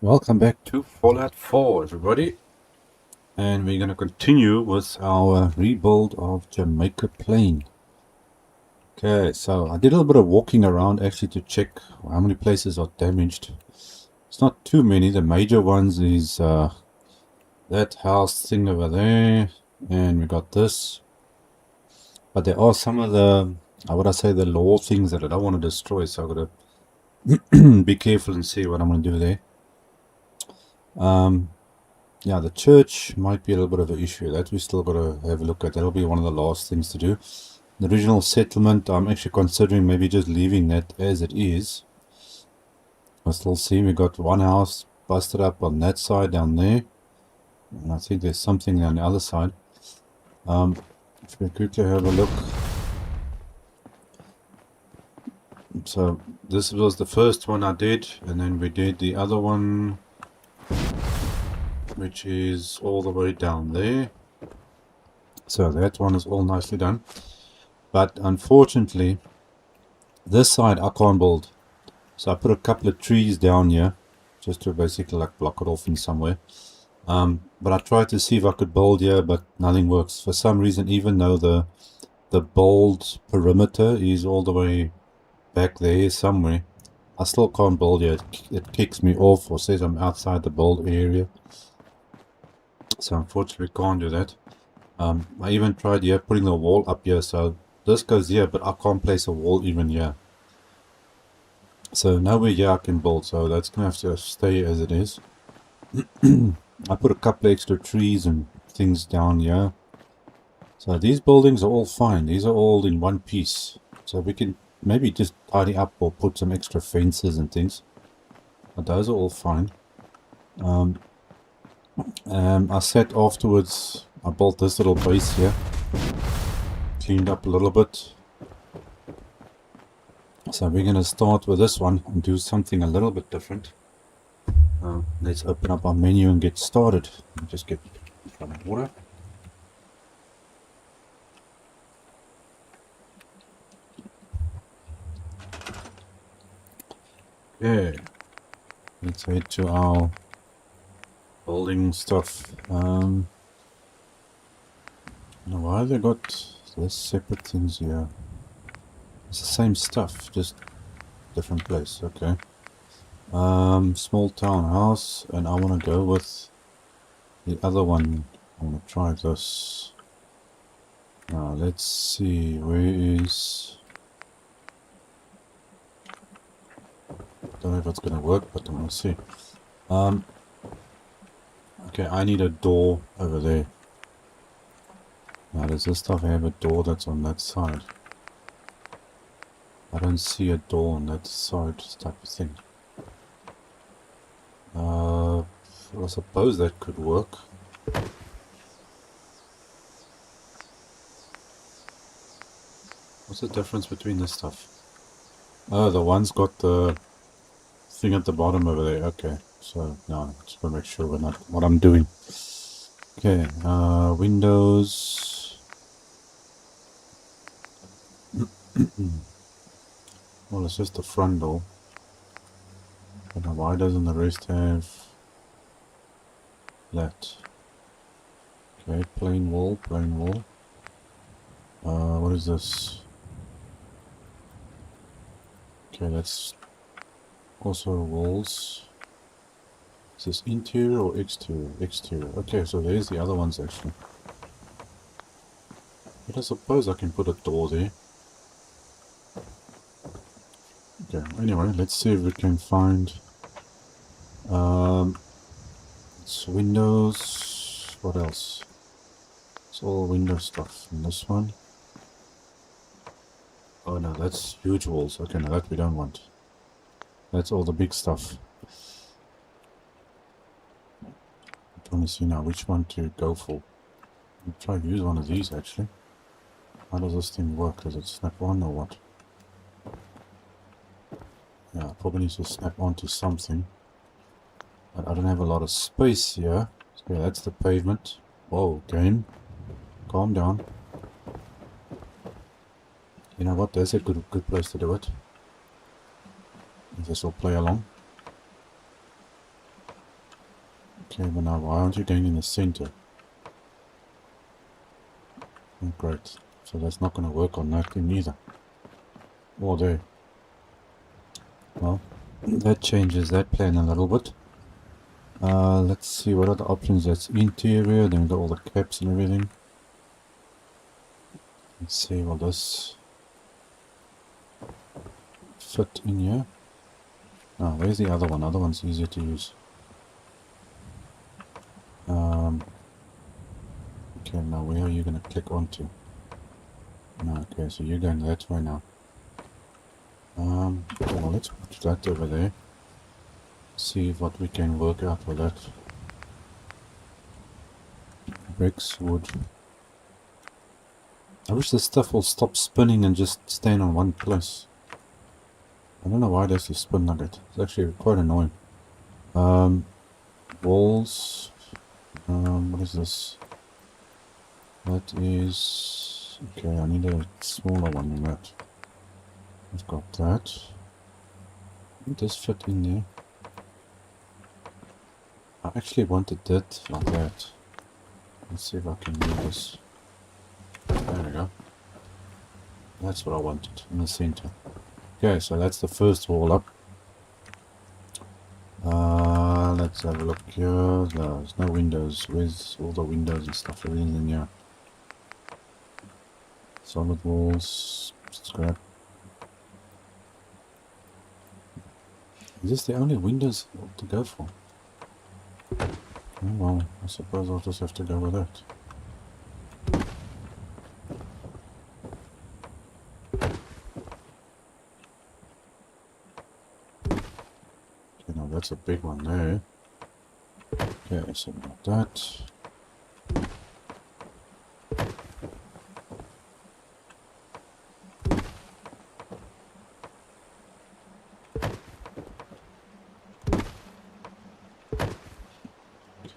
Welcome back to Fallout 4, everybody. And we're going to continue with our rebuild of Jamaica Plain. Okay, so I did a little bit of walking around actually to check how many places are damaged. It's not too many. The major ones is that house thing over there. And we got this. But there are some of the, how would I say, the law things that I don't want to destroy. So I've got to be careful and see what I'm going to do there. Yeah, the church might be a little bit of an issue. That we still got to have a look at. That'll be one of the last things to do. The original settlement, I'm actually considering maybe just leaving that as it is. I still see we got one house busted up on that side down there. And I think there's something on the other side. If we quickly have a look. So this was the first one I did, and then we did the other one, which is all the way down there. So that one is all nicely done. But unfortunately, this side I can't build. So I put a couple of trees down here, just to basically like block it off in somewhere. But I tried to see if I could build here, but nothing works. For some reason, even though the bold perimeter is all the way back there somewhere, I still can't build here. It kicks me off or says I'm outside the bold area. So unfortunately can't do that. I even tried here putting the wall up here, so this goes here, but I can't place a wall even here. So nowhere here I can build, so that's gonna have to stay as it is. I put a couple of extra trees and things down here. So these buildings are all fine. These are all in one piece. So we can maybe just tidy up or put some extra fences and things. But those are all fine. I said afterwards, I built this little base here. Cleaned up a little bit. So we're going to start with this one and do something a little bit different. Let's open up our menu and get started. Just get some water. Okay. Let's head to our building stuff. Now why they got this separate things here? It's the same stuff, just different place. Okay. Small town house, and I want to go with the other one. I want to try this. Now let's see, where is... Don't know if it's gonna work, but I'm gonna see. Okay, I need a door over there. Now does this stuff have a door that's on that side? I don't see a door on that side type of thing. I suppose that could work. What's the difference between this stuff? Oh, the one's got the thing at the bottom over there. Okay, so no, just want to make sure we're not what I'm doing. Okay, windows. Well, it's just the front door. But now why doesn't the rest have that? Okay, plain wall, plain wall. What is this? Okay, that's also walls. Is this interior or exterior? Exterior. Okay, so there's the other ones actually. But I suppose I can put a door there. Okay, anyway, let's see if we can find it's windows. What else? It's all window stuff in this one. Oh no, that's huge walls. Okay, no, that we don't want. That's all the big stuff. I want to see now which one to go for. I'll try to use one of these actually. How does this thing work? Does it snap on or what? Yeah, I probably need to snap onto something. But I don't have a lot of space here. Okay, that's the pavement. Whoa, game. Calm down. You know what? That's a good place to do it. This will play along. Okay, but now why aren't you going in the center? Oh, great. So that's not going to work on that thing either. Or there. Well, that changes that plan a little bit. Let's see what other options. That's interior, then we've got all the caps and everything. Let's see, will this fit in here? Oh, where's the other one? Other one's easier to use. Okay, now where are you going to click onto? No, okay, so you're going that way now. Okay, well, let's put that over there. See what we can work out with that. Bricks, wood. I wish this stuff will stop spinning and just stand on one place. I don't know why it has to spin like that. It's actually quite annoying. Walls. What is this? That is... Okay, I need a smaller one than that. I've got that. Would this fit in there? I actually wanted that like that. Let's see if I can do this. There we go. That's what I wanted in the center. Okay, so that's the first wall up. Let's have a look here. There's no windows. Where's all the windows and stuff? Everything in here. Solid walls. Scrap. Is this the only windows to go for? Oh well, I suppose I'll just have to go with that. Okay, now that's a big one there. Okay, so like that.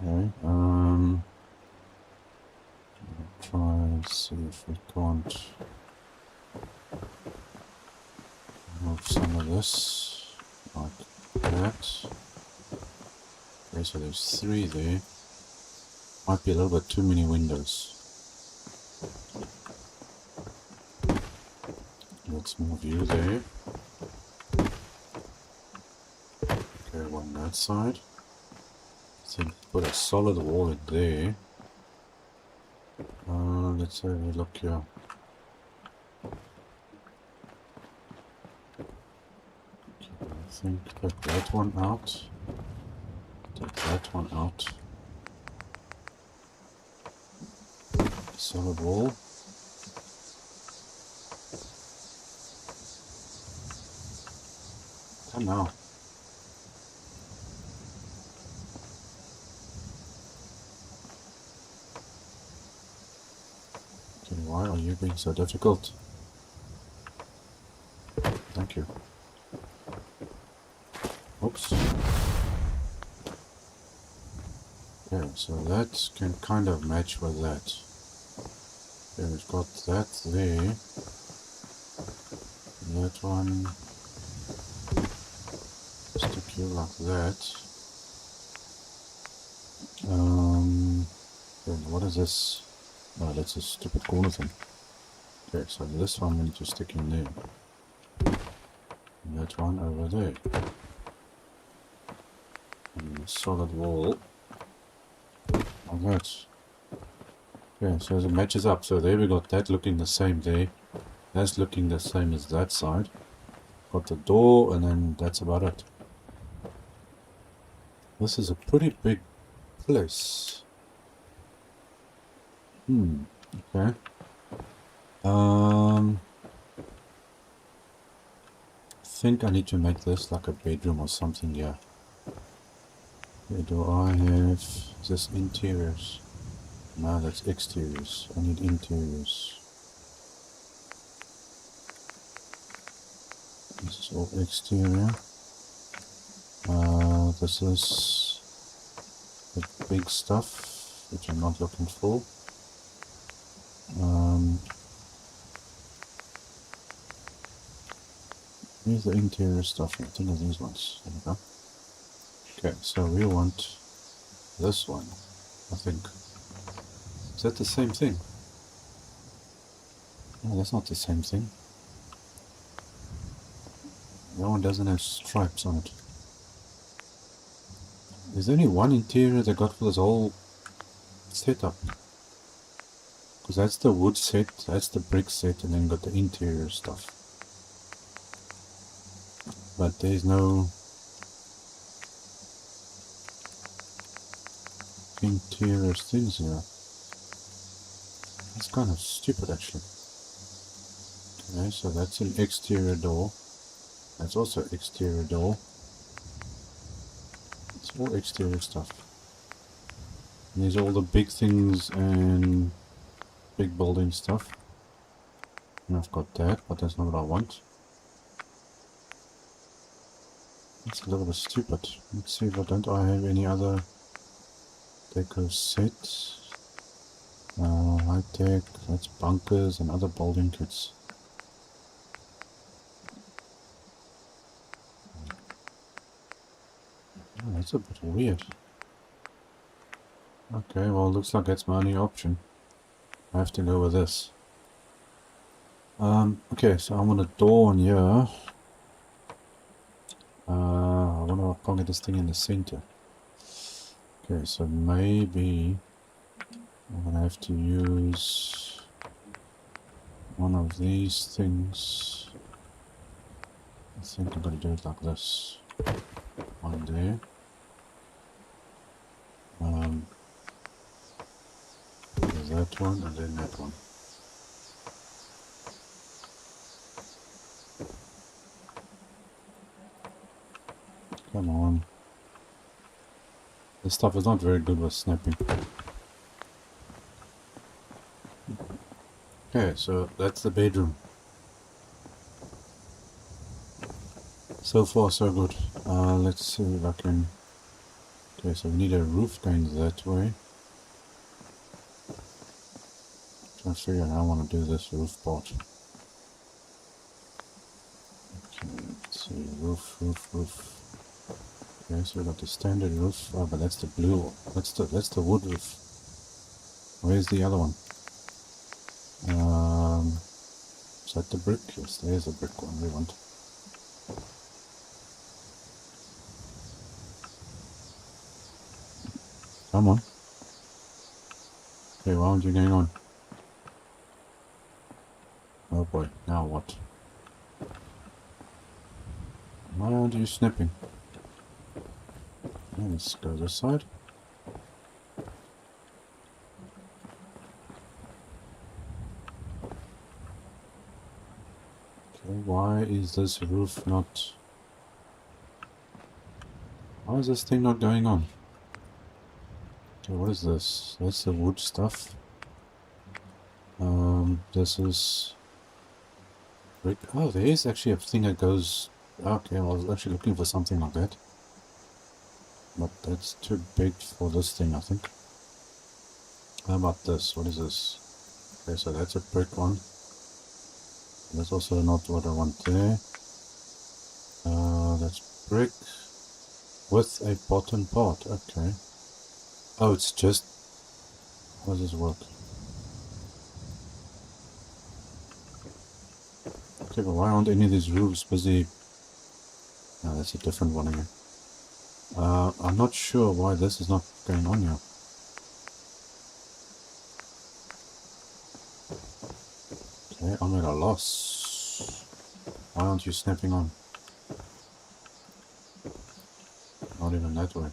Okay, try and see if we can't move some of this like that. Okay, so there's 3 there. Might be a little bit too many windows. Let's move you there. Okay, one that side. So put a solid wall in there. Let's have a look here. Okay, I think take that one out. Take that one out. Solid wall. Come now. Okay, why are you being so difficult? Thank you. Oops. Okay, so that can kind of match with that. Okay, we've got that there. That one. Stick you like that. Okay, what is this? Oh, that's a stupid corner thing. Okay, so this one we need to stick in there. And that one over there. And a solid wall. Like that. Okay, so it matches up. So there we got that looking the same there. That's looking the same as that side. Got the door, and then that's about it. This is a pretty big place. Okay. I think I need to make this like a bedroom or something, yeah. Where do I have this interiors? No, that's exteriors. I need interiors. This is all exterior. This is the big stuff, which I'm not looking for. Here's the interior stuff. I think of these ones. There we go. Okay, so we want this one, I think. Is that the same thing? No, that's not the same thing. That one doesn't have stripes on it. Is there only one interior they got for this whole setup? Because that's the wood set, that's the brick set, and then got the interior stuff. But there's no interior things here. It's kind of stupid actually. Okay, so that's an exterior door. That's also exterior door. It's all exterior stuff. And there's all the big things and big building stuff. And I've got that, but that's not what I want. It's a little bit stupid. Let's see if I have any other deco sets. High tech, that's bunkers and other building kits. Oh, that's a bit weird. Okay, well, looks like that's my only option. I have to go with this. Okay, so I want a door on here. I wonder if I can get this thing in the center. Okay, so maybe I'm gonna have to use one of these things. I think I'm gonna do it like this. One there. There's that one and then that one. Come on. This stuff is not very good with snapping. Okay, so that's the bedroom. So far so good. Let's see if I can... Okay, so we need a roof going that way. Trying to figure out how I want to do this roof part. Okay, let's see, roof. Okay, so we got the standard roof. Oh, but that's the blue one. That's the wood roof. Where's the other one? Is that the brick? Yes, there's the brick one we want. Come on. Okay, why aren't you going on? Oh boy, now what? Why aren't you snipping? Okay, let's go this side. Okay, why is this roof not... Why is this thing not going on? Okay, what is this? That's the wood stuff. This is... brick. Oh, there is actually a thing that goes... Okay, I was actually looking for something like that. But that's too big for this thing, I think. How about this? What is this? Okay, so that's a brick one. That's also not what I want there. That's brick with a bottom part. Okay. Oh, it's just... How does this work? Okay, but why aren't any of these roofs busy? No, that's a different one again. I'm not sure why this is not going on here. Okay, I'm at a loss. Why aren't you snapping on? Not even that way.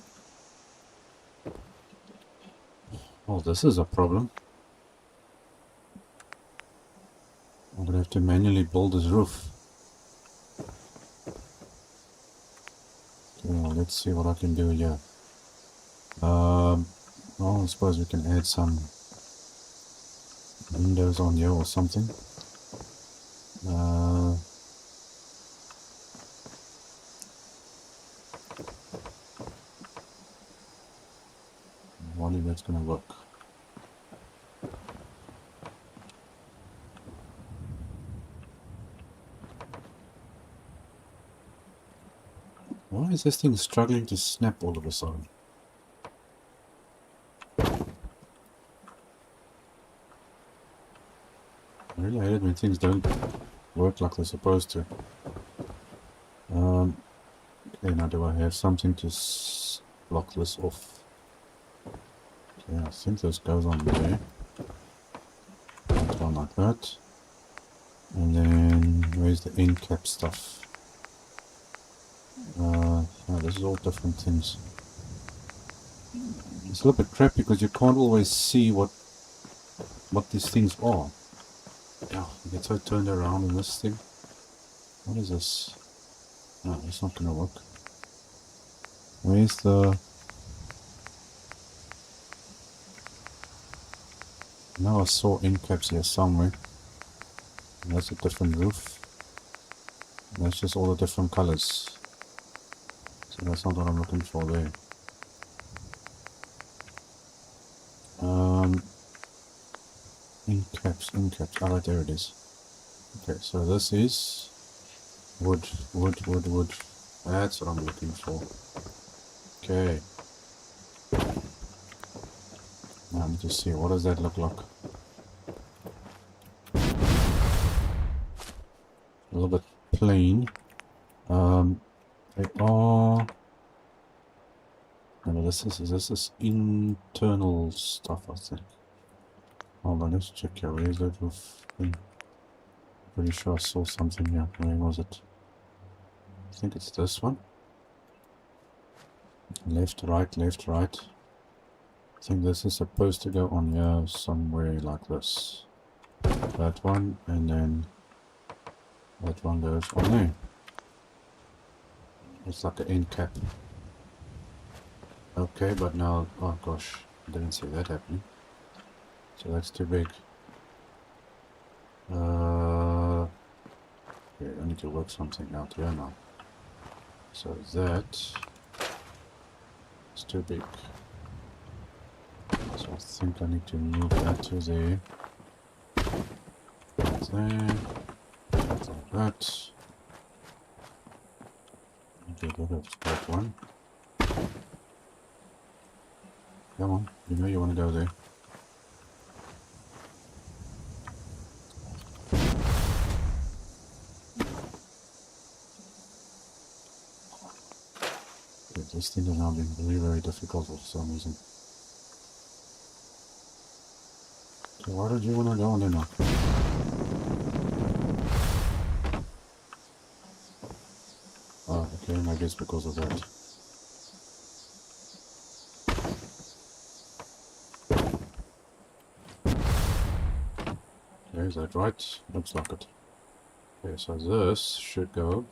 Oh, this is a problem. I'm gonna have to manually build this roof. Okay, well, let's see what I can do here. Well, I suppose we can add some windows on here or something. I wonder if that's gonna work. Why is this thing struggling to snap all of a sudden? I really hate it when things don't work like they're supposed to. Okay, now do I have something to block this off? Okay, I think this goes on there. That one like that. And then where's the end cap stuff? Oh, this is all different things. It's a little bit crappy because you can't always see what these things are. Yeah, you get so turned around in this thing. What is this? No, it's not gonna work. Where's the... Now I saw end caps here somewhere. And that's a different roof. And that's just all the different colors. So that's not what I'm looking for there. End caps. Oh, right, there it is. Okay, so this is wood. That's what I'm looking for. Okay. Now I need to see, what does that look like? A little bit plain. They are... No, this is internal stuff, I think. Hold on, let's check here. Where is that roof thing? Pretty sure I saw something here. Where was it? I think it's this one. Left, right. I think this is supposed to go on here somewhere like this. That one, and then that one goes on there. It's like an end cap. Okay, but now, oh gosh, I didn't see that happening. So that's too big. Okay, I need to work something out here now. So that is too big. So I think I need to move that to there. That's there. That's like that. Get rid of that one. Come on, you know you want to go there. Okay, this thing is now being very difficult for some reason. So why did you want to go on there now? Oh, okay, maybe it's because of that. Okay, is that right? Looks like it. Okay, so this should go.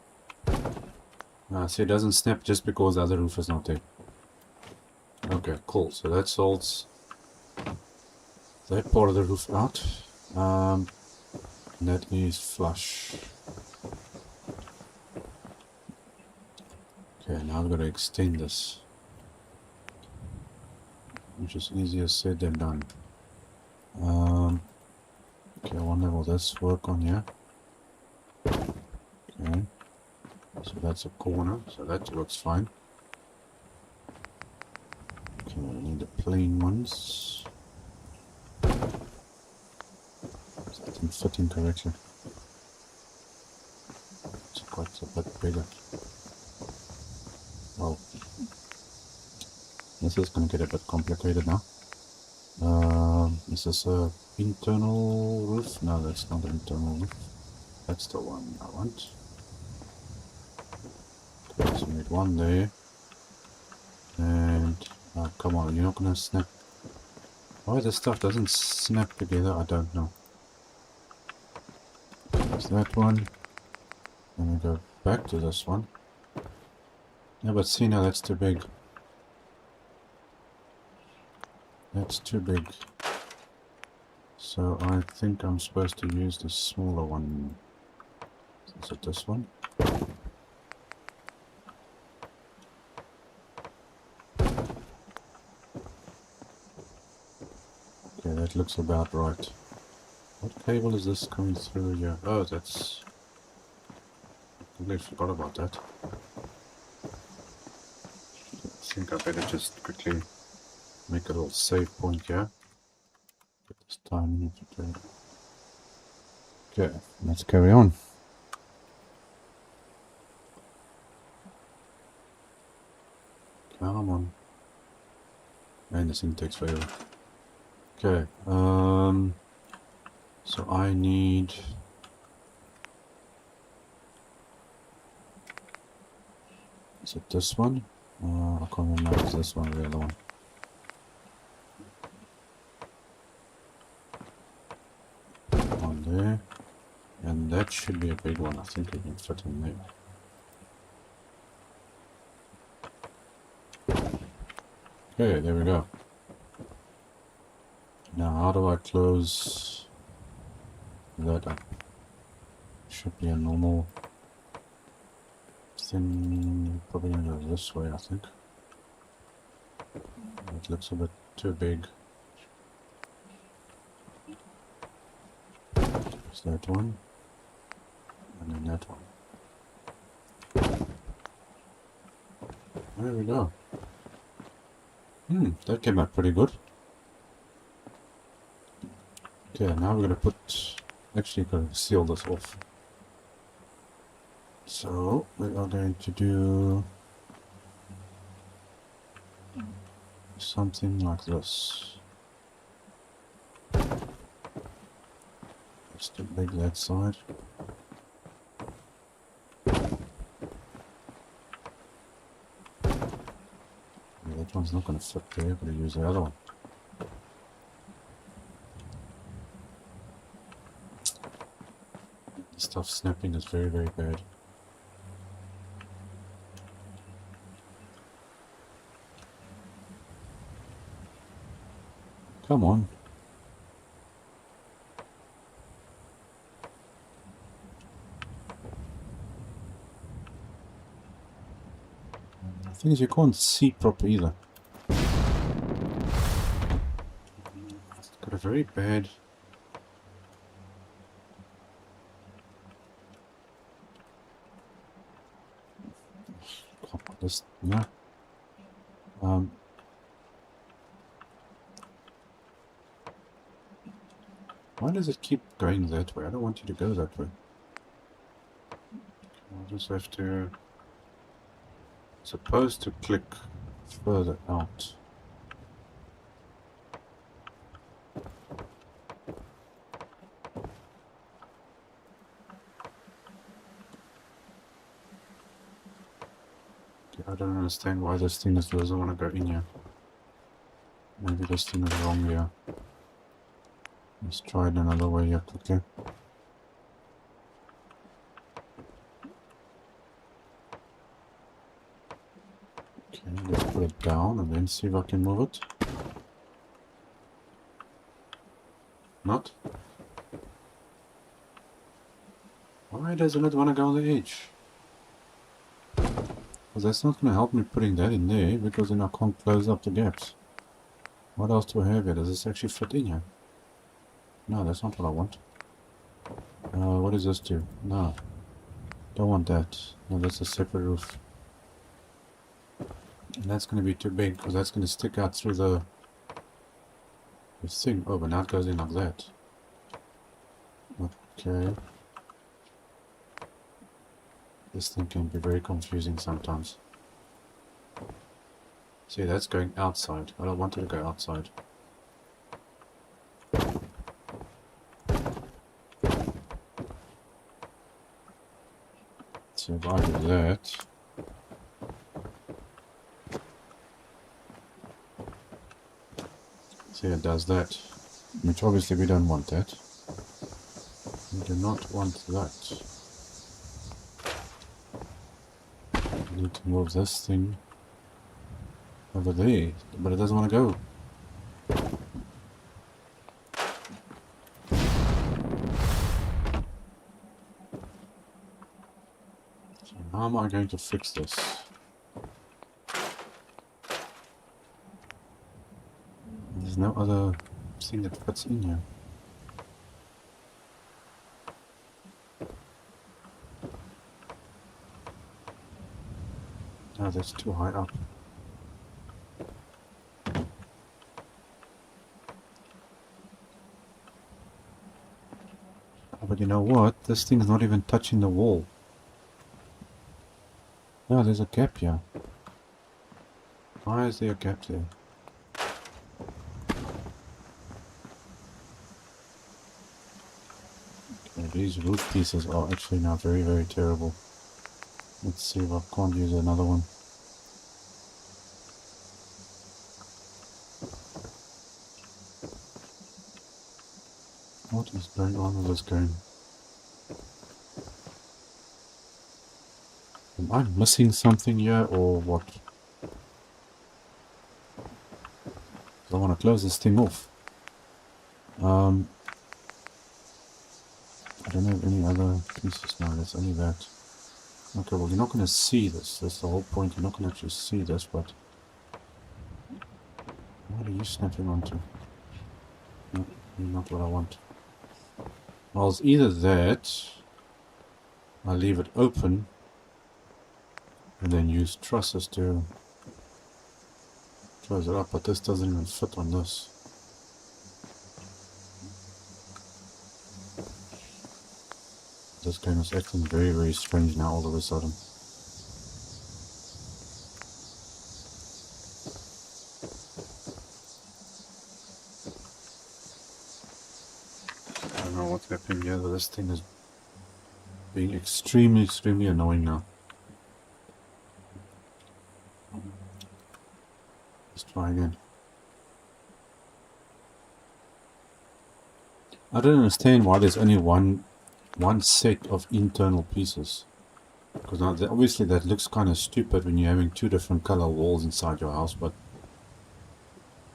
See, it doesn't snap just because the other roof is not there. Okay, cool. So that solves that part of the roof out. That is flush. Okay, now I've got to extend this, which is easier said than done. Okay, I wonder will this work on here? Okay, so that's a corner, so that works fine. Okay, I need the plain ones. So I can fit in correctly. It's quite a bit bigger. Well, this is going to get a bit complicated now. Is this a internal roof? No, that's not an internal roof. That's the one I want. Okay, so we need one there. And, come on, you're not going to snap. Why this stuff doesn't snap together, I don't know. There's that one. Then we go back to this one. Yeah, but see now, that's too big. That's too big. So I think I'm supposed to use the smaller one. Is it this one? Okay, that looks about right. What cable is this coming through here? Oh, that's... I completely forgot about that. I think I better just quickly make a little save point here. Get this timing into it. Okay, let's carry on. Come on. And this thing takes forever. Okay, so I need... Is it this one? I can't remember if it's this one or the other one. One there. And that should be a big one. I think it can fit in there. Okay, there we go. Now, how do I close that up? Should be a normal thing. Probably gonna go this way, I think. It looks a bit too big. There's that one. And then that one. There we go. That came out pretty good. Okay, now we're gonna put... Actually, gonna seal this off. So, we are going to do... something like this. Let's do big that side. That one's not going to fit there, but I use the other one. This stuff snapping is very, very bad. Come on. The thing is, you can't see proper either. It's got a very bad... This, no. Why does it keep going that way? I don't want you to go that way. I'll just have to... Supposed to click further out. I don't understand why this thing doesn't want to go in here. Maybe this thing is wrong here. Let's try it another way here quickly. Okay, let's put it down and then see if I can move it. Not? Why doesn't it want to go on the edge? Because that's not going to help me putting that in there, because then I can't close up the gaps. What else do I have here? Does this actually fit in here? No, that's not what I want. What does this do? No. Don't want that. No, that's a separate roof. And that's going to be too big, because that's going to stick out through the thing. Oh, but now it goes in like that. Okay. This thing can be very confusing sometimes. See, that's going outside. I don't want it to go outside. So if I do that... See, it does that. Which obviously we don't want that. We do not want that. We need to move this thing over there, but it doesn't want to go. So how am I going to fix this? There's no other thing that fits in here. No, that's too high up. But you know what? This thing's not even touching the wall. No, there's a gap here. Why is there a gap there? Okay, these roof pieces are actually now very, very terrible. Let's see if I can't use another one. What is going on with this game? Am I missing something here or what? I want to close this thing off. I don't have any other pieces now, there's only that. Okay, well you're not going to see this, that's the whole point, you're not going to actually see this, but... What are you snapping onto? No, not what I want. Well, it's either that, I leave it open, and then use trusses to close it up, but this doesn't even fit on this. This game is acting very, very strange now all of a sudden. I don't know what's happening here, but this thing is being extremely, extremely annoying now. Let's try again. I don't understand why there's only one set of internal pieces. Because now obviously that looks kind of stupid when you're having two different color walls inside your house, but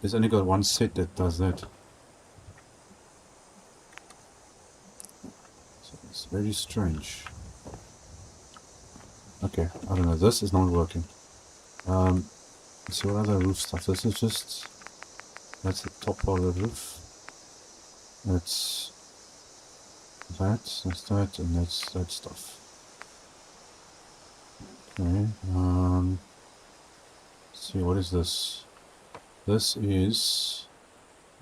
there's only got one set that does that. So it's very strange. Okay, I don't know, this is not working. Let's see what other roof stuff. This is just, that's the top part of the roof. That's that, and that's that stuff. Okay, let's see, what is this? This is,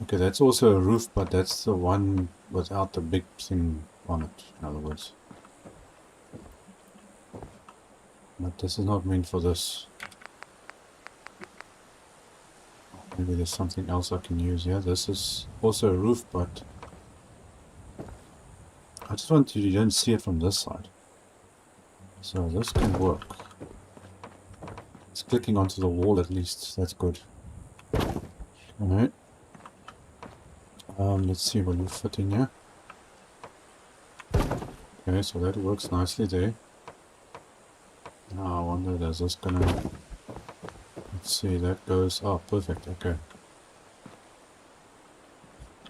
okay, that's also a roof, but that's the one without the big thing on it, in other words. But this is not meant for this. Maybe there's something else I can use here. This is also a roof, but I just want you to see it from this side. So this can work. It's clicking onto the wall at least. That's good. Alright. Let's see what will fit in here. Okay, so that works nicely there. Now I wonder, does this gonna... Let's see, that goes... Oh, perfect, okay.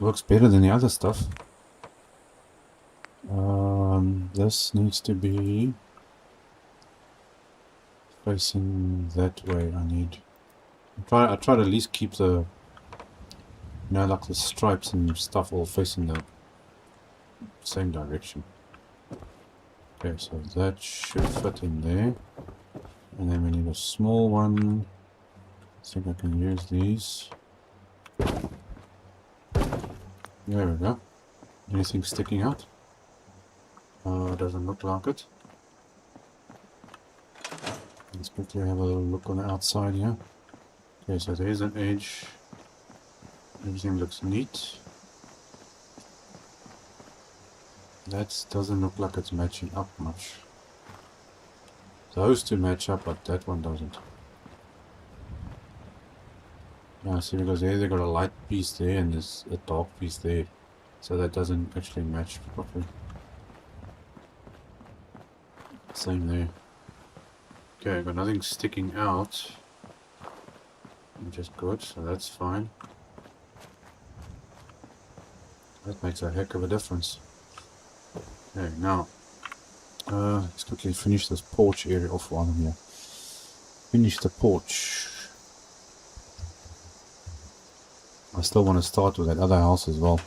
Works better than the other stuff. This needs to be facing that way. I try to at least keep the, you know, like the stripes and stuff all facing the same direction. Okay, so that should fit in there. And then we need a small one. I think I can use these. There we go. Anything sticking out? Doesn't look like it. Let's quickly have a little look on the outside here. Okay, so there's an edge. Everything looks neat. That doesn't look like it's matching up much. Those two match up, but that one doesn't. Yeah, see, because there they got a light piece there and there's a dark piece there. So that doesn't actually match properly. Same there. Okay, I've got nothing sticking out, which is good, so that's fine. That makes a heck of a difference. Okay, now, let's quickly finish this porch area off while I'm here. Finish the porch. I still want to start with that other house as well.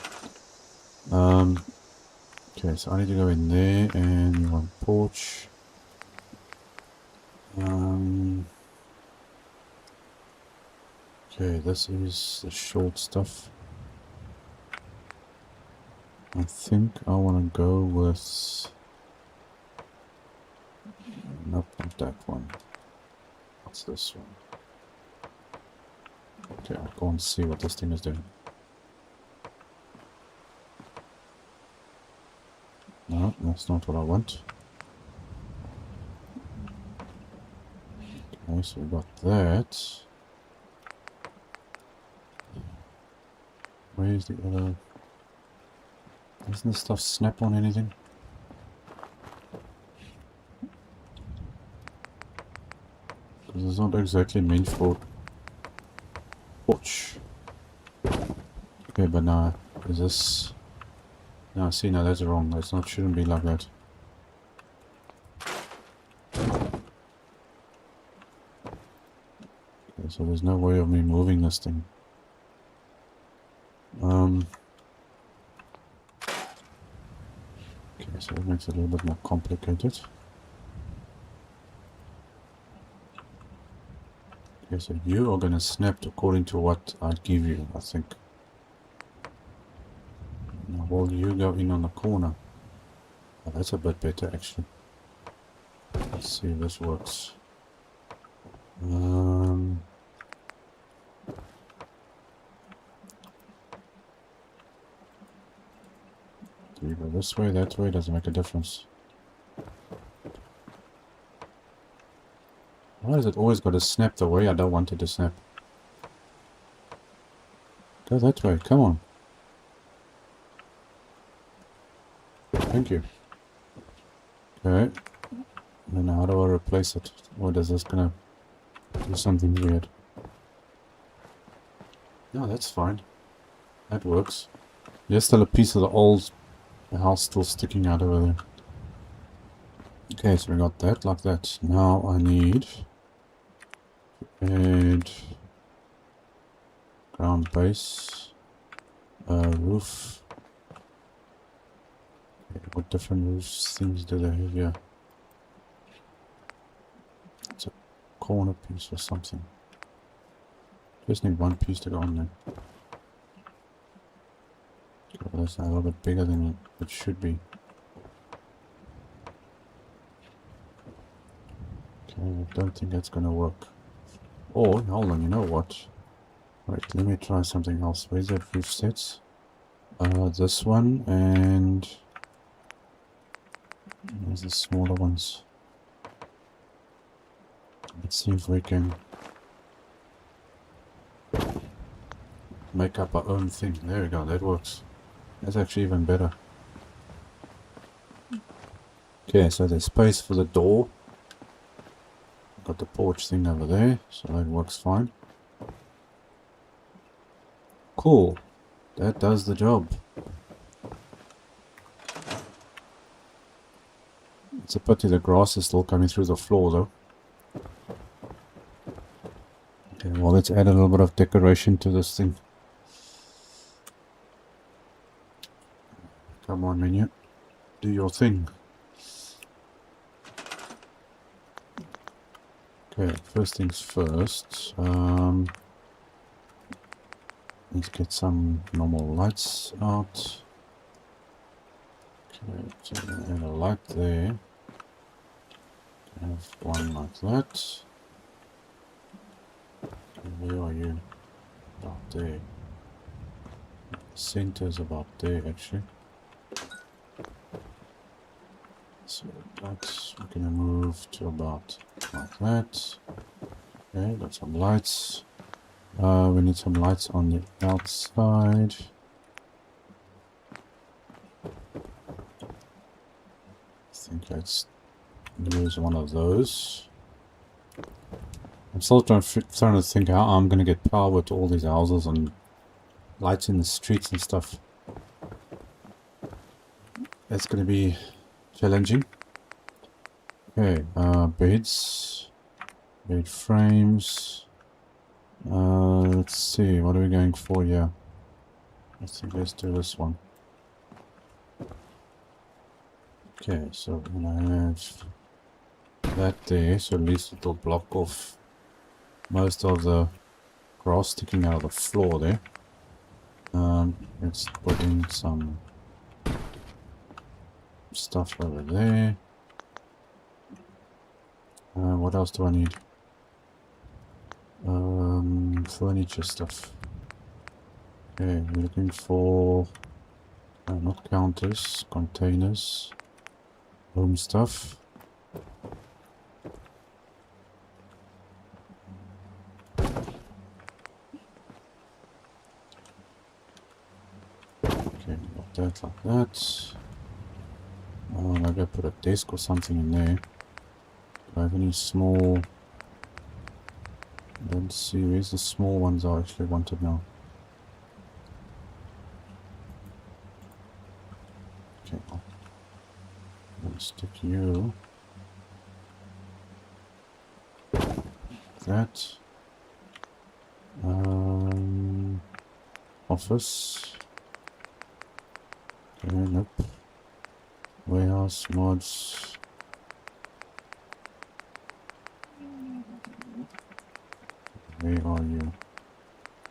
Okay, so I need to go in there and you want porch. Okay, this is the short stuff. I think I want to go with... Nope, not that one. What's this one? Okay, I'll go and see what this thing is doing. No, that's not what I want. Okay, so we got that. Where's the other... Doesn't this stuff snap on anything? Because it's not exactly meant for torch. Okay, but now, is this... No, see, no, that's wrong. That's not, shouldn't be like that. Okay, so there's no way of me moving this thing. Okay, so that makes it a little bit more complicated. Okay, so you are gonna snap according to what I give you, I think. Now, will you go in on the corner? Oh, that's a bit better, actually. Let's see if this works. Do you go this way, that way? Doesn't make a difference. Why has it always got to snap the way I don't want it to snap? Go that way, come on. Thank you. Okay. Then how do I replace it? Or does this gonna do something weird? No, that's fine. That works. There's still a piece of the old house still sticking out over there. Okay, so we got that like that. Now I need to add ground base, roof. Okay, what different roofs things do they have here? It's a corner piece or something. Just need one piece to go on there. Okay, that's a little bit bigger than it should be. Okay, I don't think that's gonna work. Oh, hold on, you know what? Wait, let me try something else. Where's that roof sets? This one and... There's the smaller ones. Let's see if we can make up our own thing. There we go, that works. That's actually even better. Okay, so there's space for the door. Got the porch thing over there, so that works fine. Cool. That does the job. It's a pity the grass is still coming through the floor though. Okay, well let's add a little bit of decoration to this thing. Come on, menu. Do your thing. Okay, first things first. Let's get some normal lights out. Okay, so add a light there. Have one like that. Okay, where are you? About there. The center's about there actually. So that's, we're gonna move to about like that. Okay, got some lights. We need some lights on the outside. I think let's use one of those. I'm still trying to think how I'm gonna get power to all these houses and lights in the streets and stuff. That's gonna be challenging. Okay, beds, bed frames. Let's see, what are we going for here? I think let's do this one. Okay, so we're gonna have that there, so at least it'll block off most of the grass sticking out of the floor there. Let's put in some stuff over there. What else do I need? Furniture stuff. Okay, we're looking for not counters, containers, home stuff. Okay, like that, like that. Maybe I put a desk or something in there. Do I have any small... Let's see, where's the small ones I actually wanted now? Okay, I'll stick you. That. Office. Okay, nope. Warehouse, mods. Where are you?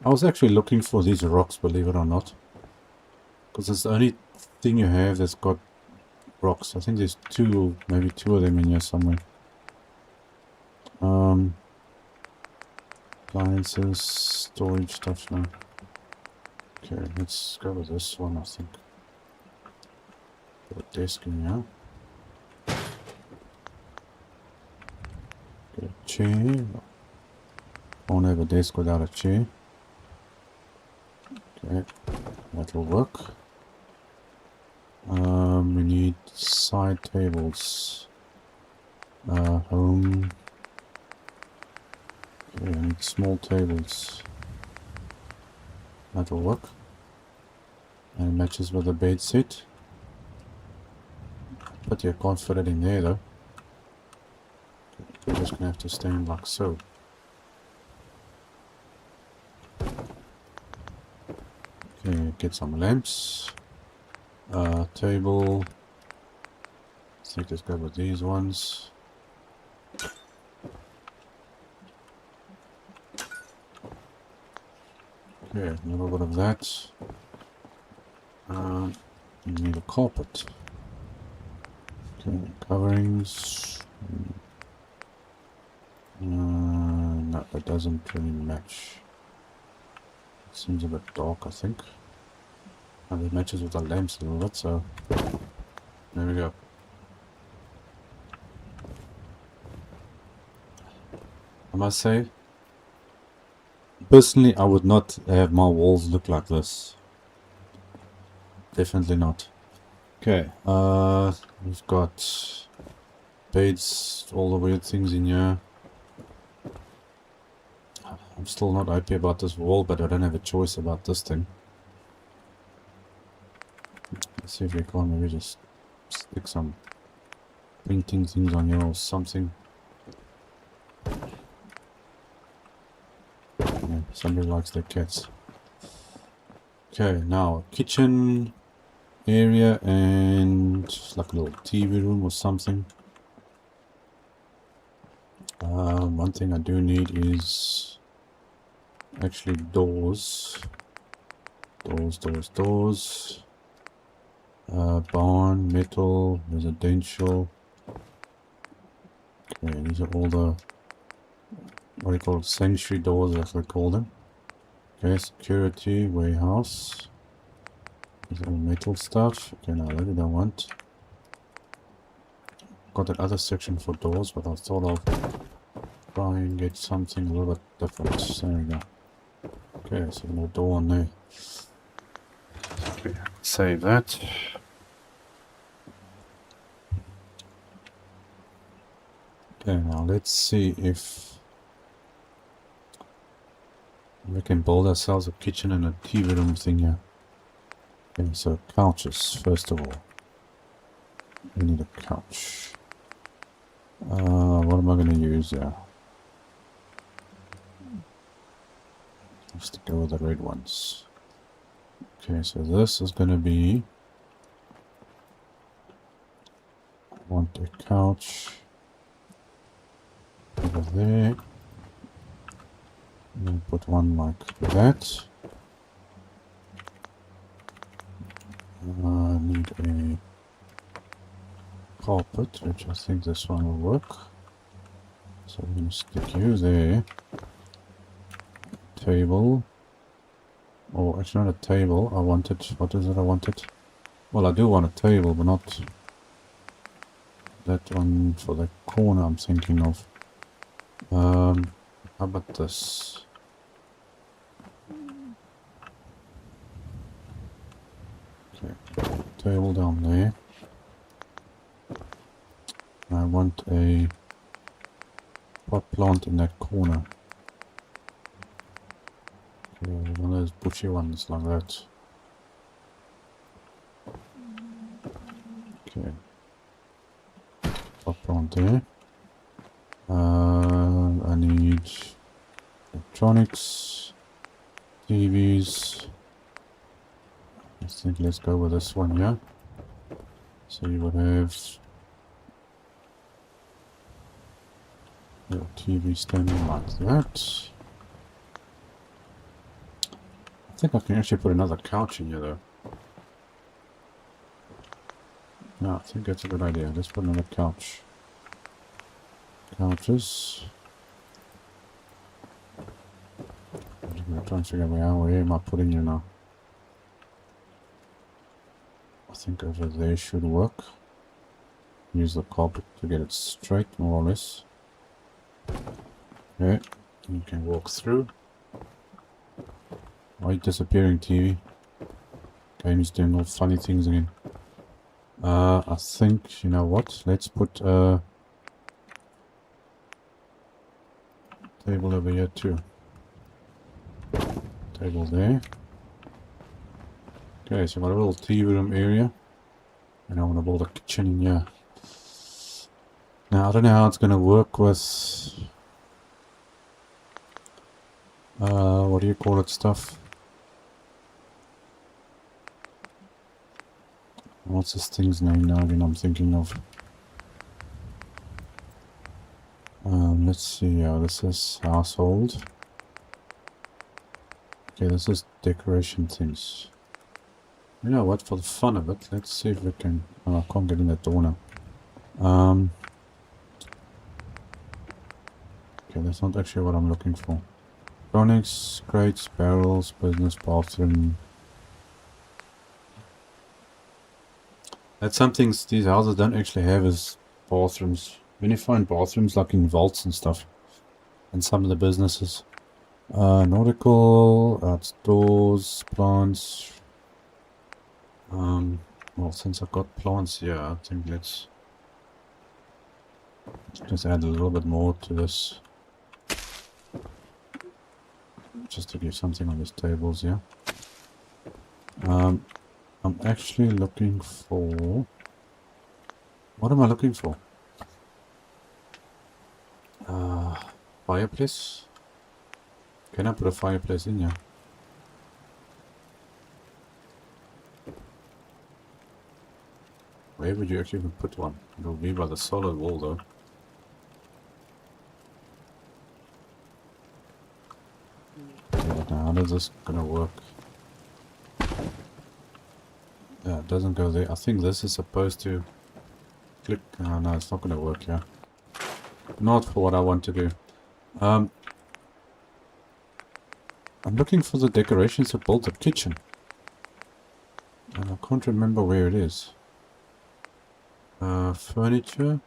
I was actually looking for these rocks, believe it or not. Because it's the only thing you have that's got rocks. I think there's two, maybe two of them in here somewhere. Appliances, storage stuff now. Okay, let's go with this one, I think. Put a desk in here. Get a chair. Won't have a desk without a chair. Okay, that'll work. We need side tables. Home. Okay, I need small tables. That'll work. And it matches with the bed set. But you can't fit it in there though. We're just gonna have to stand like so. Okay, get some lamps. Table. I think let's go with these ones. Okay, a little bit of that. You need a carpet. Okay, coverings. No, it doesn't really match. It seems a bit dark, I think. And it matches with the lamps a little bit, so there we go. I must say, personally, I would not have my walls look like this. Definitely not. Okay, we've got beds, all the weird things in here. I'm still not happy about this wall, but I don't have a choice about this thing. Let's see if we can maybe just stick some painting things on here or something. Yeah, somebody likes their cats. Okay, now kitchen area and like a little TV room or something. One thing I do need is actually doors. Doors. Barn, metal, residential. Okay, these are all the, what do you call it, sanctuary doors, as they call them. Okay, security, warehouse. These are all metal stuff. Okay, now that we don't want. Got that other section for doors, but I thought I'll try and get something a little bit different. There we go. Okay, so no door on there. Okay, save that. Okay, now let's see if we can build ourselves a kitchen and a TV room thing here. Okay, so couches, first of all. We need a couch. What am I going to use here? Let's go with the red ones. Okay, so this is going to be... I want a couch over there. And then put one like that. I need a carpet, which I think this one will work. So I'm going to stick you there. Table. Oh, actually not a table. I wanted, what is it I wanted? Well, I do want a table, but not that one for the corner I'm thinking of. How about this? Okay, table down there. I want a pot plant in that corner. Okay, one of those bushy ones like that. Okay. Pot plant there. I need electronics, TVs. I think let's go with this one here. So you would have your TV standing like that. I think I can actually put another couch in here though. No, I think that's a good idea. Let's put another couch. Couches. I'm trying to figure out where am I putting you now. I think over there should work. Use the carpet to get it straight, more or less. Okay, you can walk through. Why are you disappearing, TV? Game's doing all funny things again. I think, you know what? Let's put a table over here too. Table there. Okay, so I've got a little TV room area. And I want to build a kitchen in here. Now, I don't know how it's going to work with... what do you call it stuff? What's this thing's name now again I'm thinking of? Let's see, this is household. Okay, this is decoration things. You know what, for the fun of it, let's see if we can... Oh, I can't get in that door now. Okay, that's not actually what I'm looking for. Electronics, crates, barrels, business, bathroom. That's some things these houses don't actually have is bathrooms. When you find bathrooms like in vaults and stuff, and some of the businesses. Nautical, outdoors, plants. Well, since I've got plants here, I think let's just add a little bit more to this. Just to give something on these tables here. I'm actually looking for... What am I looking for? Fireplace? Can I put a fireplace in here? Where would you actually even put one? It will be by the solid wall though. Okay, now how is this gonna work? Yeah, it doesn't go there. I think this is supposed to click. Oh, no, it's not gonna work here. Not for what I want to do. I'm looking for the decorations to build the kitchen. And I can't remember where it is. Furniture.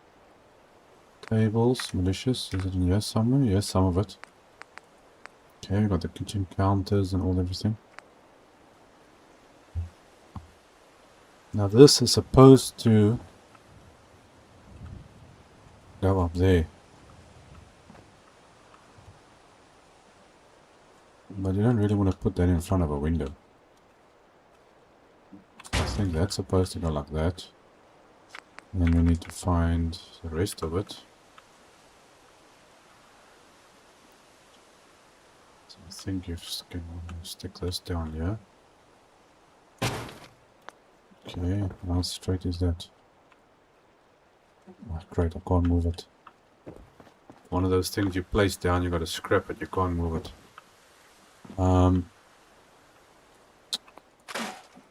Tables. Malicious. Is it in here somewhere? Yes, some of it. Okay, we got the kitchen counters and all everything. Now this is supposed to go up there. But you don't really want to put that in front of a window. I think that's supposed to go like that. And then we need to find the rest of it. So I think you can stick this down here. Okay, how straight is that? Oh, great, I can't move it. One of those things you place down, you got to scrap it, you can't move it.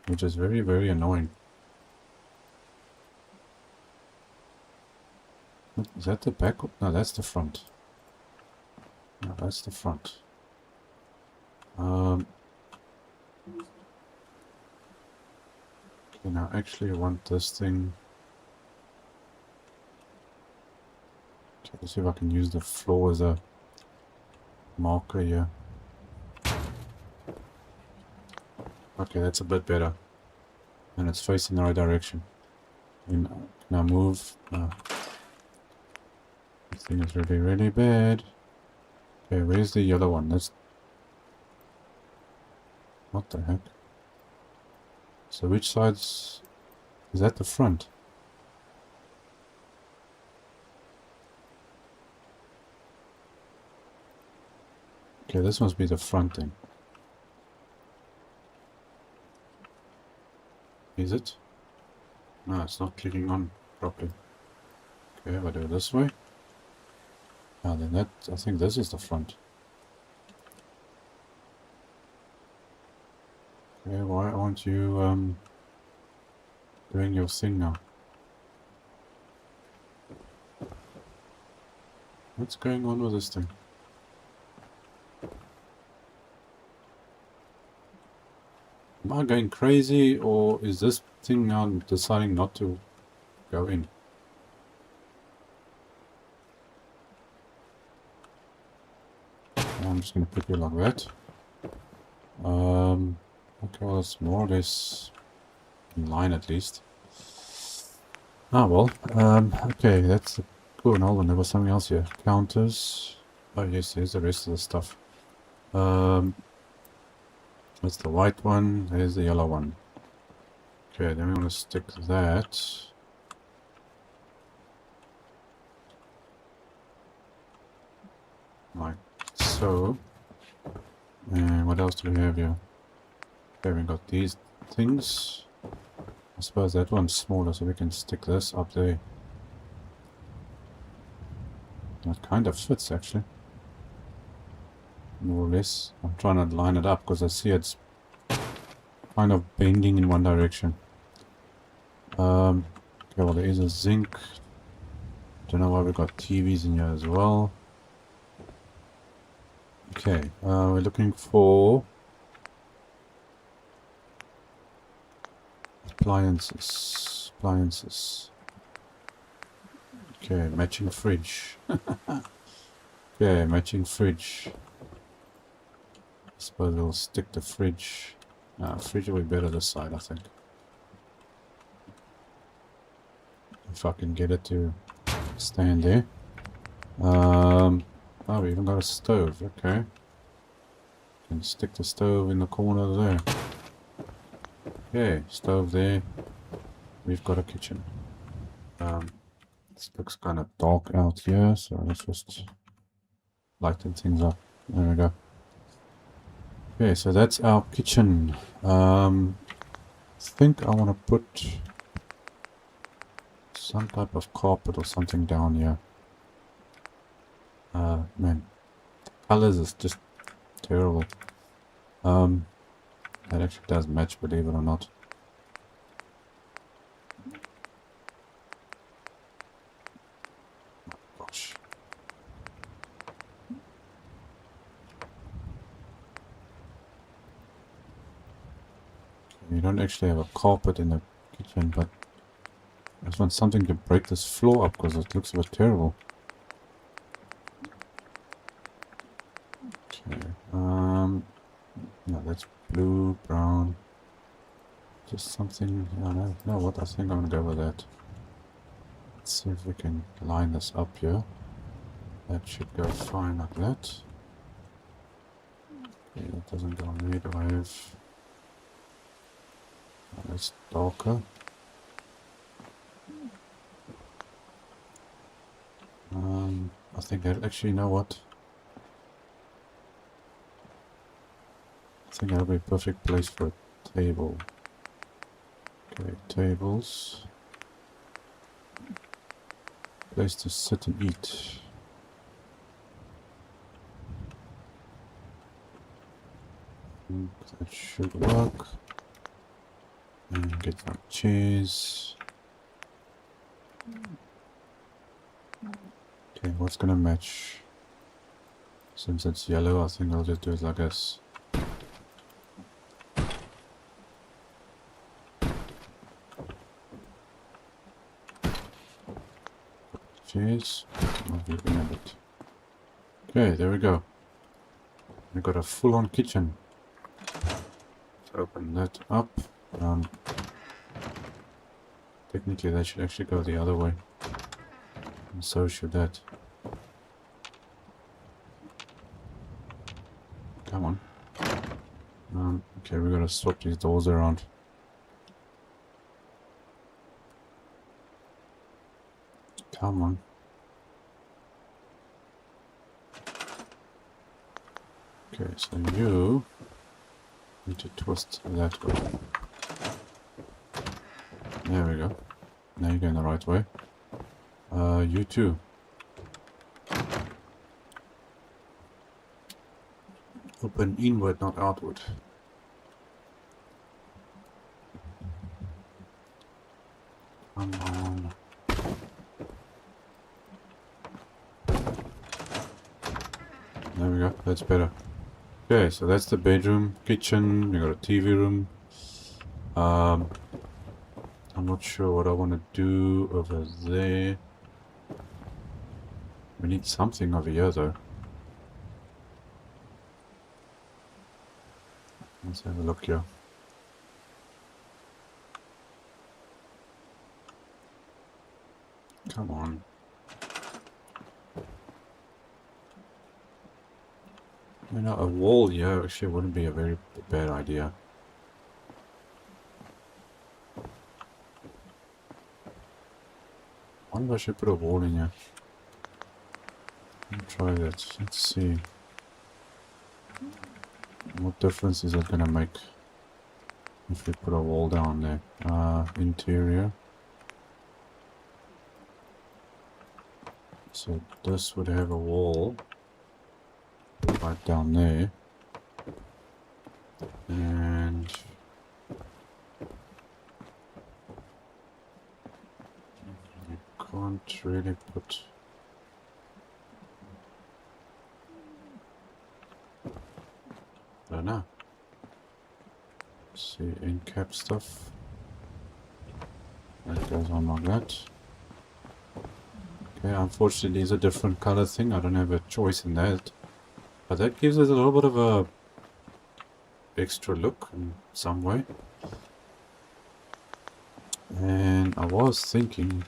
Which is very, very annoying. Is that the back? No, that's the front. No, that's the front. Okay, now actually I want this thing. Okay, let's see if I can use the floor as a marker here. Okay, that's a bit better. And it's facing the right direction. And now move. This thing is really, really bad. Okay, where's the yellow one? That's... What the heck? So which side's... Is that the front? Okay, this must be the front thing. Is it? No, it's not clicking on properly. Okay, if I do it this way. Ah, then that... I think this is the front. Okay, why aren't you doing your thing now? What's going on with this thing? Am I going crazy, or is this thing now deciding not to go in? I'm just going to put you like that. Okay, well, it's more or less in line at least. Ah, well, okay, that's... Oh, no, hold on, there was something else here. Counters. Oh, yes, here's the rest of the stuff. That's the white one, there's the yellow one. Okay, then we want to stick that. Like so. And what else do we have here? Okay, we got these things. I suppose that one's smaller, so we can stick this up there. That kind of fits, actually. More or less. I'm trying to line it up because I see it's kind of bending in one direction. Okay, well, there is a zinc. Don't know why we got TVs in here as well. Okay, we're looking for appliances. Appliances. Okay, matching fridge. Okay, matching fridge. I suppose we'll stick the fridge. Fridge will be better this side, I think. If I can get it to stand there. Oh, we even got a stove. Okay. Can stick the stove in the corner there. Okay, stove there. We've got a kitchen. This looks kind of dark out here, so let's just lighten things up. There we go. Okay, so that's our kitchen. I think I want to put some type of carpet or something down here. Man, colors is just terrible. That actually does match, believe it or not. Gosh. You don't actually have a carpet in the kitchen, but I just want something to break this floor up because it looks a bit terrible. Okay, no, that's blue, brown. Just something, I don't know what, I think I'm gonna go with that. Let's see if we can line this up here. That should go fine like that. Okay, that doesn't go on there. Do I have... Oh, that's darker. I think that actually, you know what? I think that'll be a perfect place for a table. Okay, tables. Place to sit and eat. That should work. And get some chairs. Okay, what's gonna match? Since it's yellow, I think I'll just do it like this. Cheers. I'll be in a bit. Okay, there we go. We got a full-on kitchen. Let's open that up. Technically, that should actually go the other way. And so should that. Come on. Okay, we gotta swap these doors around. Come on. Okay, so you need to twist that way. There we go. Now you're going the right way. You too. Open inward, not outward. Come on. There we go, that's better. Okay, so that's the bedroom, kitchen, we got a TV room. I'm not sure what I want to do over there. We need something over here though. Let's have a look here. Come on. You know, a wall here actually wouldn't be a very bad idea. I wonder if I should put a wall in here. Let me try that. Let's see. What difference is it gonna make if we put a wall down there? Interior. So this would have a wall right down there. And you can't really put... I don't know. See, in cap stuff. That goes on like that. Okay, unfortunately it's a different color thing. I don't have a choice in that. But that gives us a little bit of a extra look in some way. And I was thinking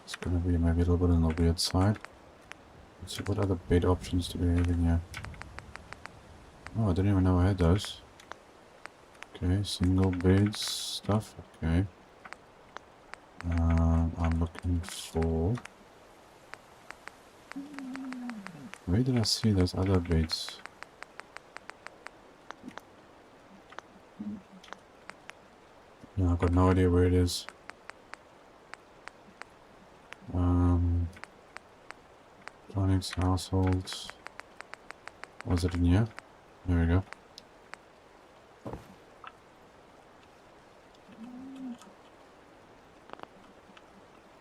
it's gonna be maybe a little bit on the weird side. Let's see what other bed options do we have in here. Oh, I didn't even know I had those. Okay, single beds stuff. Okay. I'm looking for... Where did I see those other beds? No, I've got no idea where it is. Electronics, households. Was it in here? There we go.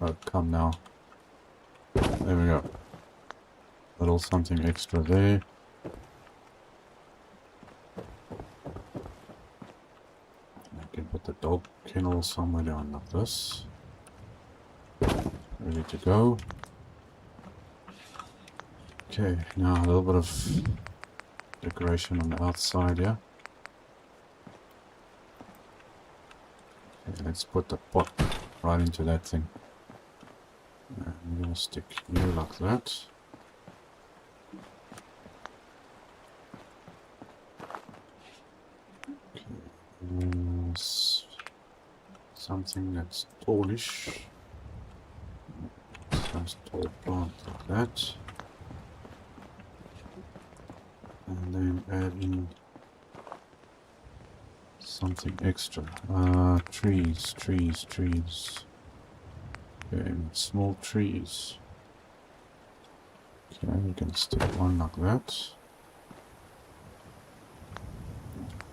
Oh, come now. There we go. Little something extra there. I can put the dog kennel somewhere down like this. Ready to go. Okay, now a little bit of decoration on the outside here. Okay, let's put the pot right into that thing. And we're gonna stick you like that. Okay, something that's tallish. Some tall plant like that. And then add in something extra. Trees. Okay, small trees. Okay, we can stick one like that.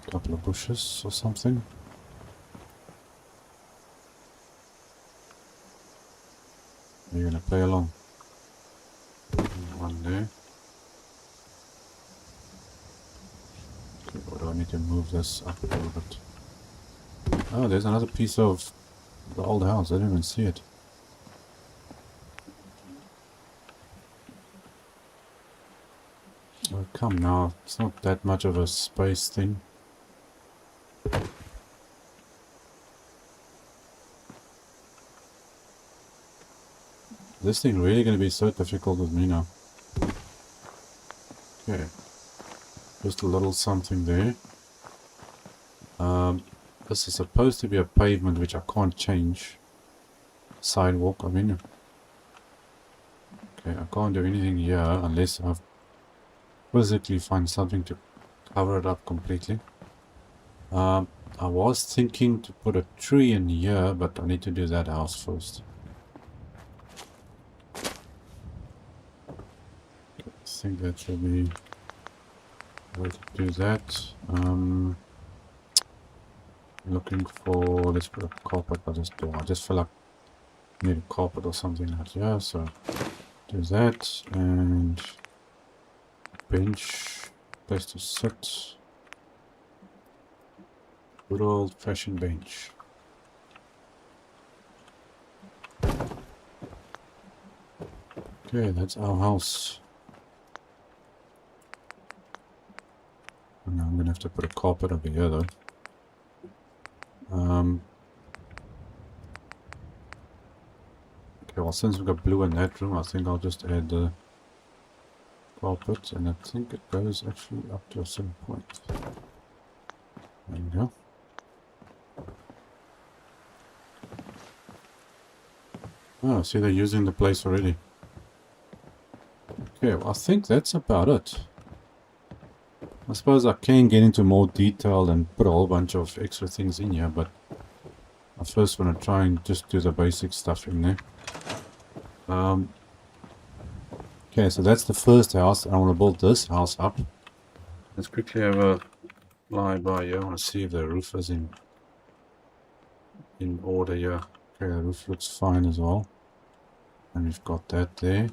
A couple of bushes or something. Are you gonna play along? One there. Okay, or do I need to move this up a little bit? Oh, there's another piece of the old house. I didn't even see it. Oh, come now. It's not that much of a space thing. This thing really going to be so difficult with me now. Okay. Just a little something there. This is supposed to be a pavement which I can't change. Sidewalk, I mean. Okay, I can't do anything here unless I physically find something to cover it up completely. I was thinking to put a tree in here, but I need to do that house first. I think that should be able to do that. Looking for, let's put a carpet by this door. I just feel like I need a carpet or something out here, so do that, and bench, place to sit. Good old fashioned bench. Okay, that's our house. And now I'm gonna have to put a carpet over here though. Okay, well, since we've got blue in that room, I think I'll just add the carpet, and I think it goes actually up to a certain point. There we go. Oh, see, they're using the place already. Okay, well, I think that's about it. I suppose I can get into more detail and put a whole bunch of extra things in here, but I first want to try and just do the basic stuff in there. Okay, so that's the first house. I want to build this house up. Let's quickly have a fly by here. I want to see if the roof is in order here. Okay, the roof looks fine as well. And we've got that there.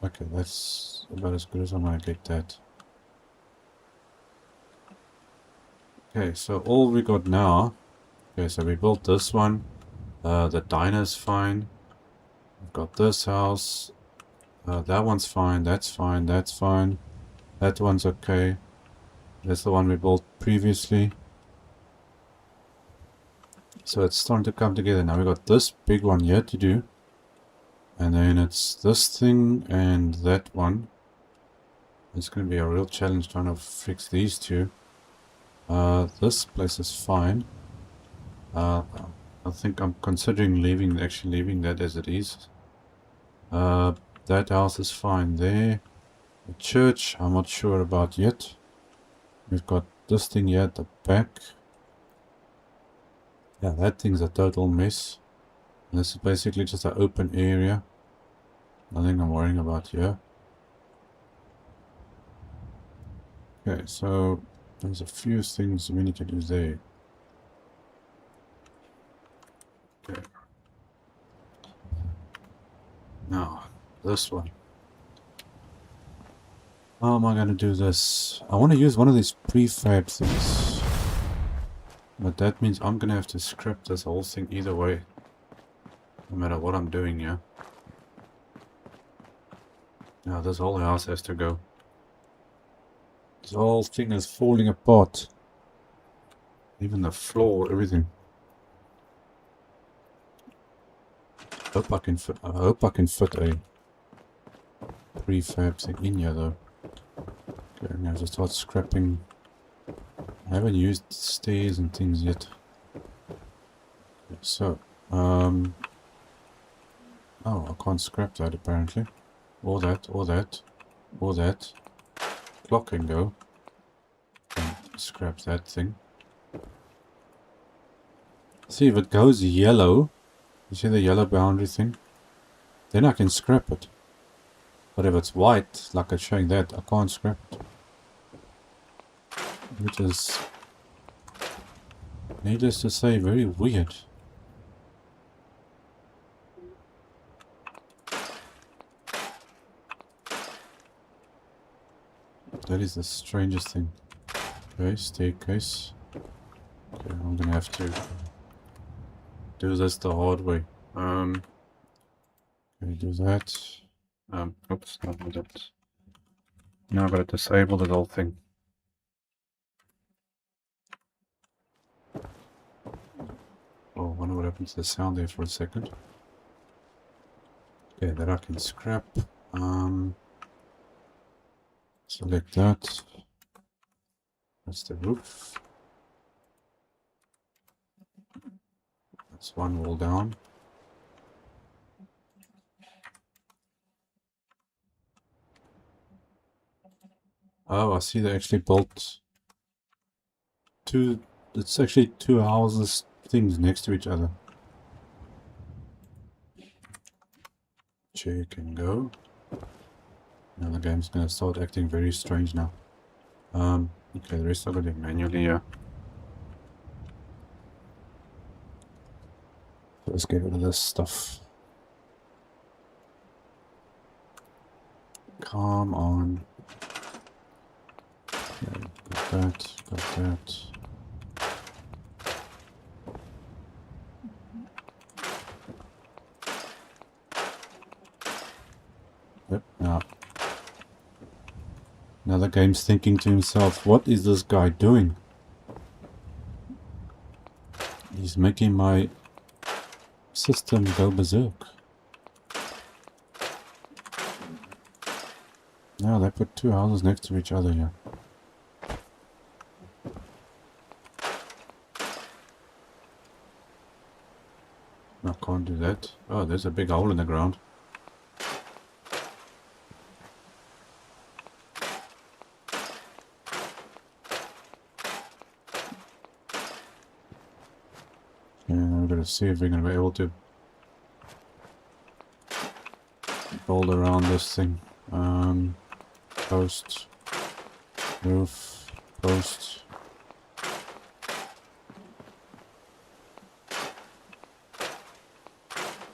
Okay, that's about as good as I'm going to get that. Okay, so all we got now... Okay, so we built this one. The diner's fine. We've got this house. That one's fine, that's fine, that's fine. That one's okay. That's the one we built previously. So it's starting to come together. Now we got this big one here to do. And then it's this thing and that one. It's going to be a real challenge trying to fix these two. This place is fine. I think I'm considering actually leaving that as it is. That house is fine there. The church, I'm not sure about yet. We've got this thing here at the back. Yeah, that thing's a total mess. This is basically just an open area. Nothing I'm worrying about here. Okay, so there's a few things we need to do there. Okay. Now, this one. How am I going to do this? I want to use one of these prefab things. But that means I'm going to have to scrap this whole thing either way. No matter what I'm doing here. Now this whole house has to go. This whole thing is falling apart. Even the floor, everything. I hope I can fit a prefab thing in here though. Okay, I'm going to start scrapping. I haven't used stairs and things yet. Okay, so, oh, I can't scrap that apparently. Or that, or that, or that. Clock can go. And scrap that thing. See, if it goes yellow, you see the yellow boundary thing? Then I can scrap it. But if it's white, like it's showing that, I can't scrap it. Which is, needless to say, very weird. That is the strangest thing. Okay, staircase. Okay, I'm gonna have to do this the hard way. Okay, do that. Oops, not that. Now I've got to disable the whole thing. Oh, I wonder what happened to the sound there for a second. Okay, that I can scrap. Select that. That's the roof. That's one wall down. Oh, I see they actually built two. It's actually two houses, things next to each other. Chair can go. Now the game's gonna start acting very strange now. Okay, the rest of it manually, yeah. Let's get rid of this stuff. Come on. Okay, got that, got that. Yep, now. Now the game's thinking to himself, what is this guy doing? He's making my system go berserk. Now they put two houses next to each other here. I can't do that. Oh, there's a big hole in the ground. And we're gonna see if we're gonna be able to build around this thing. Post, roof, post.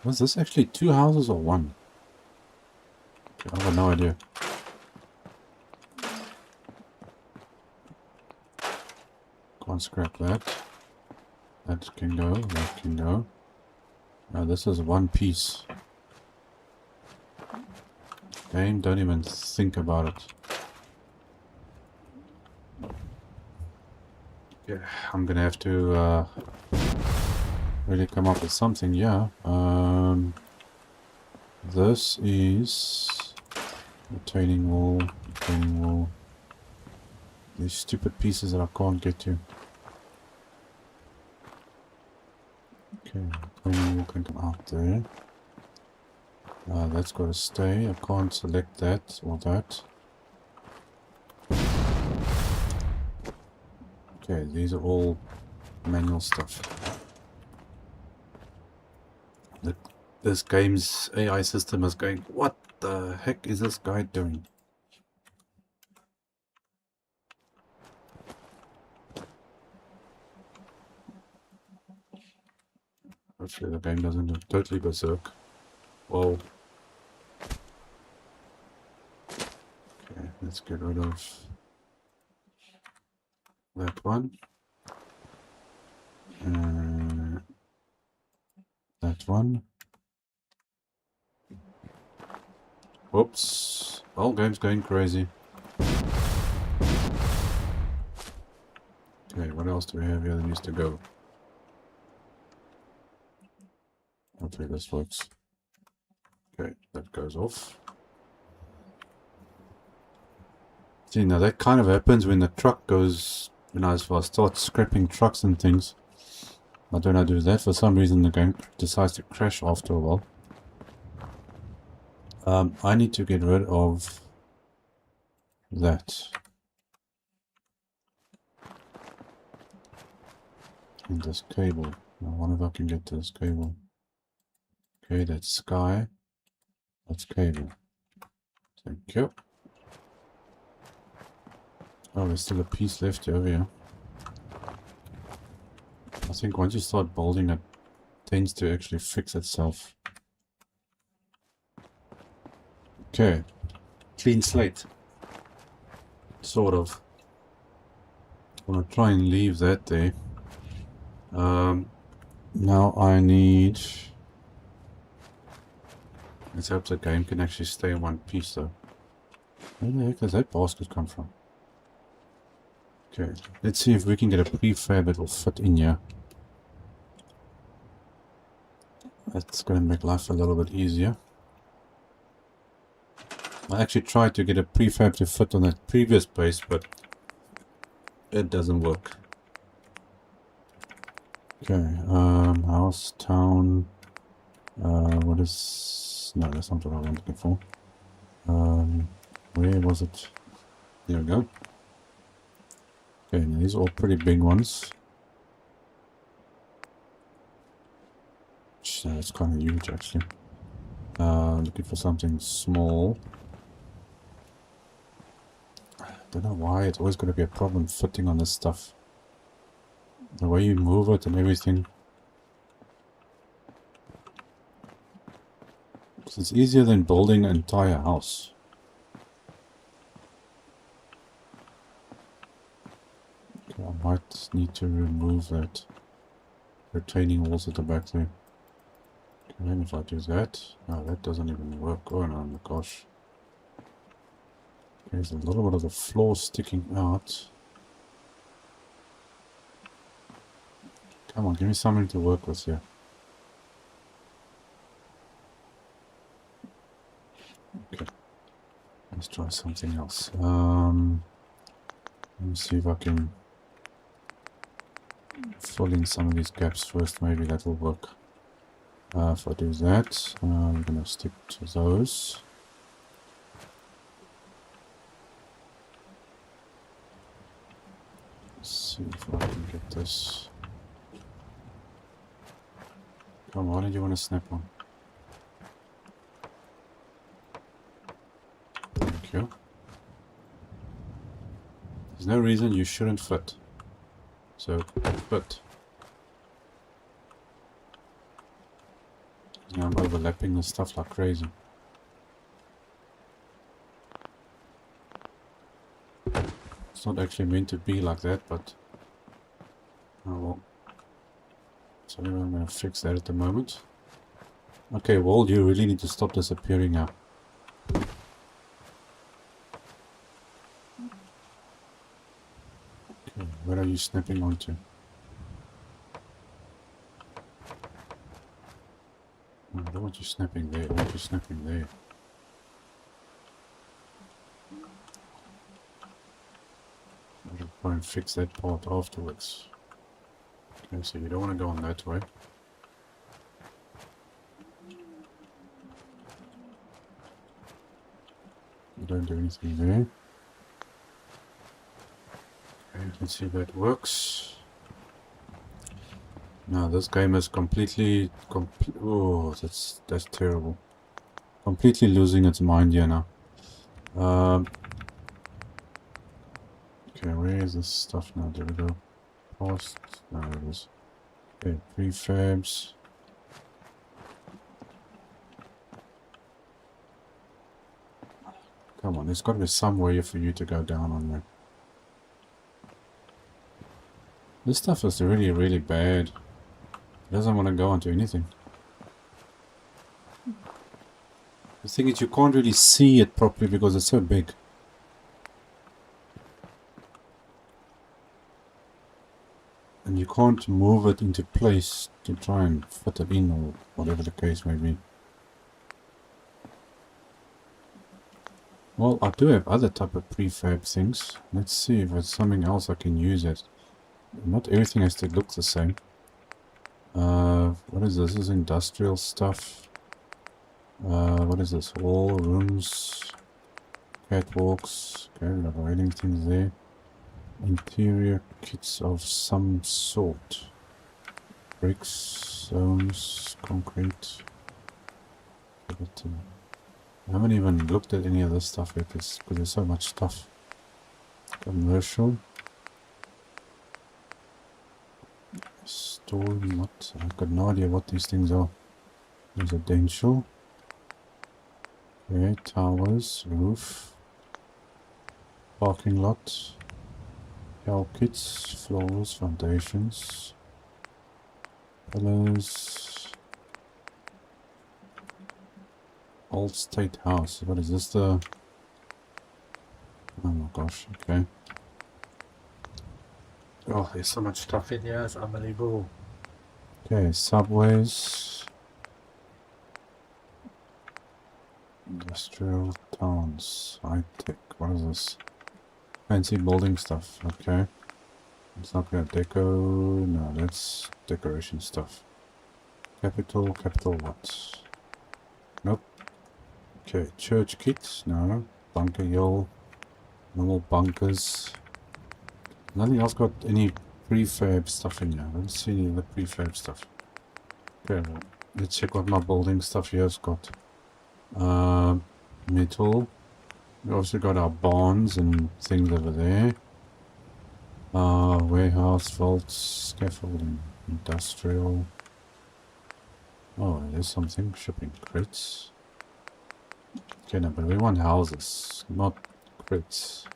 Was this actually two houses or one? I have no idea. Can't scrap that. That can go, that can go. Now this is one piece. Game, don't even think about it. Yeah, I'm gonna have to really come up with something, yeah. This is retaining wall, retaining wall. These stupid pieces that I can't get to. Okay, retaining wall can come out there. That's got to stay. I can't select that or that. Okay, these are all manual stuff. This game's AI system is going, what the heck is this guy doing? Hopefully the game doesn't go totally berserk. Whoa. Okay, let's get rid of that one. That one. Whoops. Whole game's going crazy. Okay, what else do we have here that needs to go? Hopefully this works. Okay, that goes off. See, now that kind of happens when the truck goes, you know, as I start scrapping trucks and things. But when I do that, for some reason the game decides to crash after a while. I need to get rid of that. And this cable. I wonder if I can get to this cable. Okay, that's sky. That's cable. Thank you. Oh, there's still a piece left over here. I think once you start building, it tends to actually fix itself. Okay. Clean slate. Sort of. I'm gonna try and leave that there. Now I need... Let's hope the game can actually stay in one piece though. Where the heck does that basket come from? Okay, let's see if we can get a prefab that will fit in here. That's going to make life a little bit easier. I actually tried to get a prefab to fit on that previous base, but it doesn't work. Okay, house, town, what is... No, that's not what I was looking for. Where was it? There we go. Okay, now these are all pretty big ones. It's kind of huge actually. Looking for something small. I don't know why it's always going to be a problem fitting on this stuff. The way you move it and everything. It's easier than building an entire house. Okay, I might need to remove that retaining walls at the back there. Okay, and if I do that, no, that doesn't even work. Oh no, my gosh. There's a little bit of the floor sticking out. Come on, give me something to work with here. Okay, let's try something else. Let me see if I can fill in some of these gaps first. Maybe that will work. If I do that, I'm going to stick to those. Let's see if I can get this. Come on, why did you want to snap on? Thank you. There's no reason you shouldn't fit. So, fit. Now I'm overlapping the stuff like crazy. It's not actually meant to be like that, but oh well. So I'm going to fix that at the moment. Okay, well, you really need to stop disappearing now. Okay, where are you snapping onto? I don't want you snapping there, I want you snapping there. I'll try and fix that part afterwards. Okay, so you don't want to go on that way. You don't do anything there. Okay, let's see if that works. Now this game is completely... oh, that's terrible. Completely losing its mind here now. Okay, where is this stuff now? There we go. Past. There it is. Okay, prefabs. Come on, there's got to be some way for you to go down on there. This stuff is really, really bad. It doesn't want to go onto anything. The thing is, you can't really see it properly because it's so big. And you can't move it into place to try and fit it in or whatever the case may be. Well, I do have other type of prefab things. Let's see if there's something else I can use it. Not everything has to look the same. What is this? This is industrial stuff. What is this? Hall, rooms, catwalks. Okay, we have writing things there. Interior kits of some sort. Bricks, stones, concrete. But, I haven't even looked at any of this stuff yet because there's so much stuff. Commercial. Store, what? I've got no idea what these things are. Residential. Okay, towers, roof. Parking lot. Help kits, floors, foundations, pillars. Old State House. What is this? The... Oh my gosh, okay. Oh, there's so much stuff in here, it's unbelievable. Okay, subways. Industrial towns. High tech. What is this? Fancy building stuff. Okay. It's not gonna deco. No, that's decoration stuff. Capital. Capital what? Nope. Okay, church kits. No. Bunker hill. Normal bunkers. Nothing else got any prefab stuff in here. I don't see any of the prefab stuff. Okay, well, let's check what my building stuff here has got. Metal. We also got our barns and things over there. Warehouse, vaults, scaffolding, industrial. Oh, there's something. Shipping crates. Okay, no, but we want houses, not crates.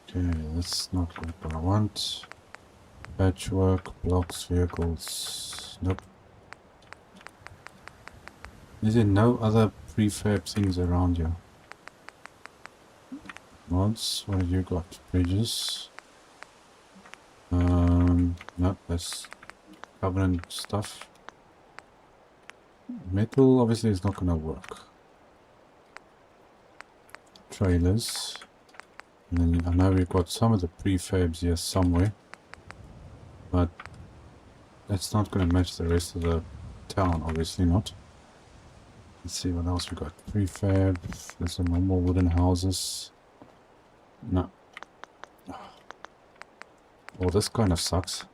Okay, that's not what I want. Patchwork, blocks, vehicles. Nope. Is there no other prefab things around here? Mods, what have you got? Bridges. Nope, that's covenant stuff. Metal obviously is not gonna work. Trailers. And then I know we've got some of the prefabs here somewhere, but that's not gonna match the rest of the town, obviously not. Let's see what else we got. Prefab, there's some normal wooden houses. No. Well, this kind of sucks.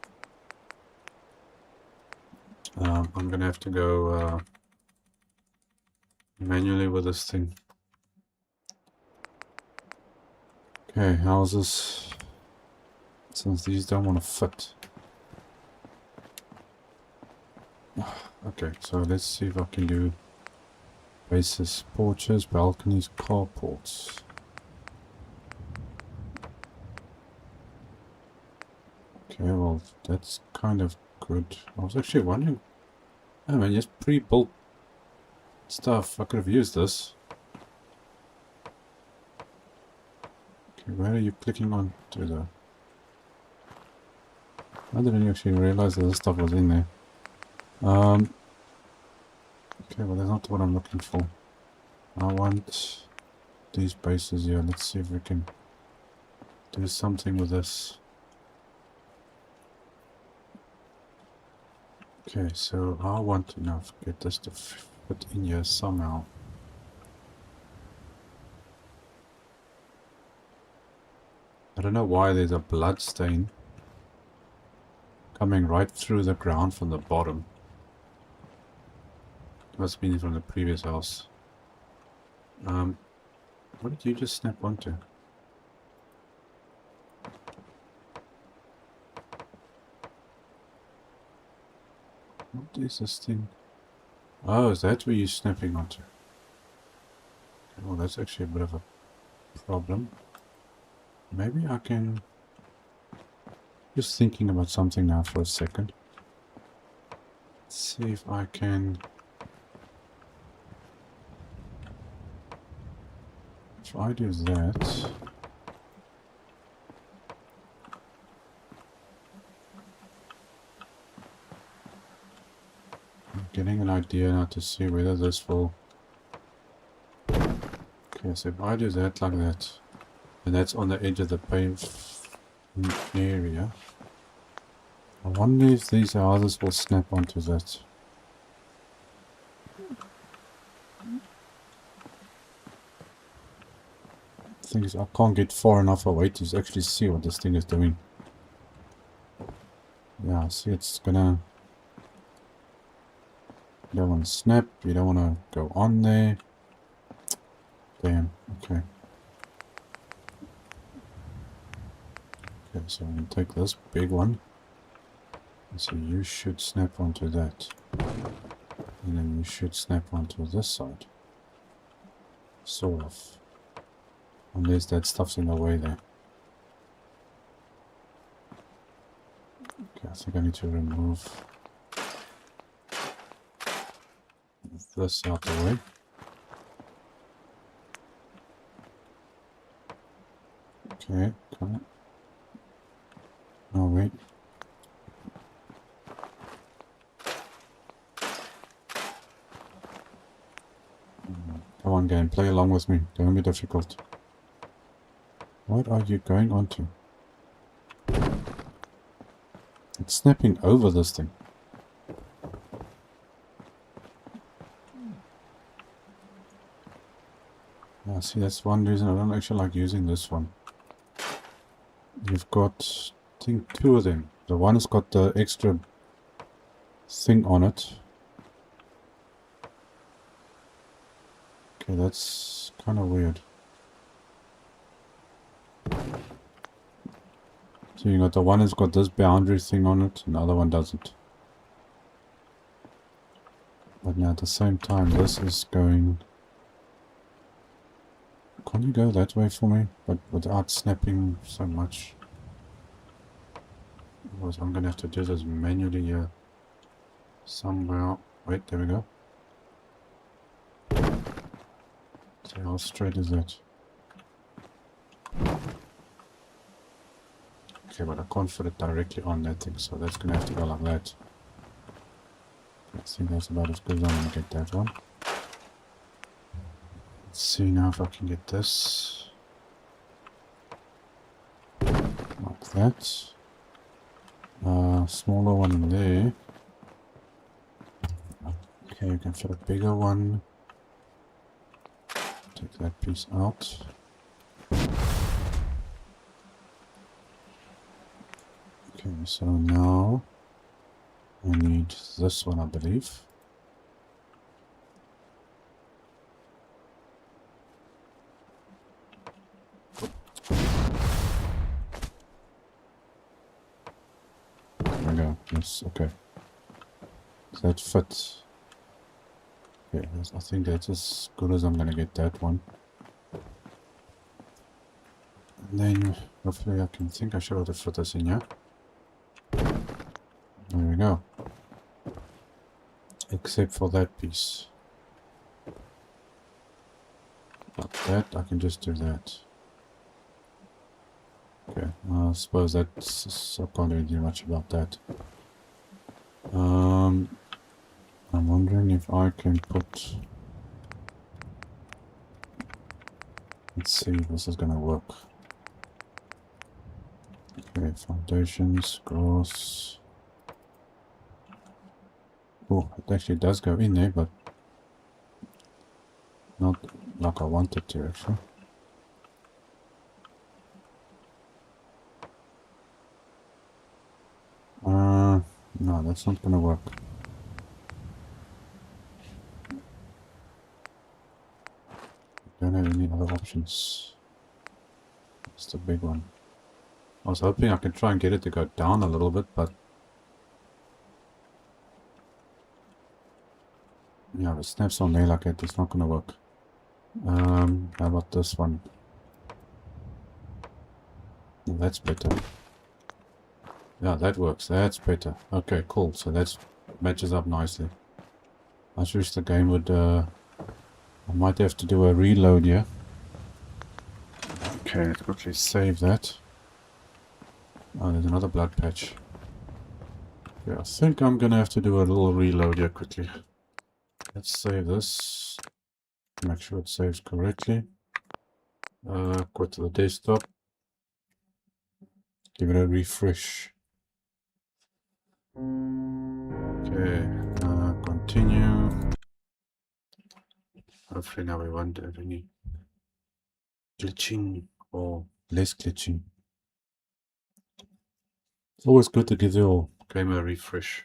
I'm gonna have to go manually with this thing. Okay, houses. Since these don't want to fit. Okay, so let's see if I can do bases, porches, balconies, carports. Okay, well, that's kind of good. I was actually wondering, oh man, just pre-built stuff. I could have used this. Okay, where are you clicking on to the... I didn't actually realize that this stuff was in there. Okay, well, that's not what I'm looking for. I want these bases here. Let's see if we can do something with this. Okay, so I want to now get this to fit in here somehow. I don't know why there's a blood stain coming right through the ground from the bottom. Must have been from the previous house. What did you just snap onto? What is this thing? Oh, is that where you're snapping onto? Okay, well, that's actually a bit of a problem. Maybe I can... Just thinking about something now for a second. Let's see if I can... If I do that... I'm getting an idea now to see whether this will... Okay, so if I do that like that, and that's on the edge of the paved area, I wonder if these houses will snap onto that. Thing is, I can't get far enough away to actually see what this thing is doing. Yeah, see, it's gonna... You don't want to snap, you don't want to go on there. Damn, okay. Okay, so I'm going to take this big one. And so you should snap onto that. And then you should snap onto this side. Sort of. Unless that stuff's in the way there. Okay, I think I need to remove this out the way. Okay, come on. Oh, wait. Come on, game, play along with me. Don't be difficult. What are you going on to? It's snapping over this thing. Yeah, see, that's one reason I don't actually like using this one. You've got, I think, two of them. The one has got the extra thing on it. Okay, that's kind of weird. So you got the one that's got this boundary thing on it, and the other one doesn't. But now at the same time, this is going... Can you go that way for me? But without snapping so much. Otherwise I'm going to have to do this manually here. Somewhere... Wait, there we go. So how straight is that? Okay, but I can't fit it directly on that thing, so that's going to have to go like that. I think that's about as good as I'm going to get that one. Let's see now if I can get this. Like that. Smaller one in there. Okay, you can fit a bigger one. Take that piece out. Okay, so now I need this one, I believe. There we go. Yes, okay. Does that fit? Okay, I think that's as good as I'm gonna get that one. And then hopefully I think I should have to fit this in here. There we go. Except for that piece. Like that, I can just do that. Okay, I suppose that's... I can't really do much about that. I'm wondering if I can put... Let's see if this is gonna work. Okay, foundations, grass. Oh, it actually does go in there, but not like I wanted to actually. No, that's not gonna work. Don't have any other options. It's the big one. I was hoping I could try and get it to go down a little bit, but yeah, if it snaps on there like that, it's not gonna work. How about this one? Oh, that's better. Yeah, that works. That's better. Okay, cool. So that matches up nicely. I just wish the game would... I might have to do a reload here. Okay, let's quickly save that. Oh, there's another blood patch. Yeah, I think I'm gonna have to do a little reload here quickly. Let's save this. Make sure it saves correctly. Go to the desktop. Give it a refresh. Okay, continue. Hopefully now we won't have any glitching or less glitching. It's always good to give your game a refresh.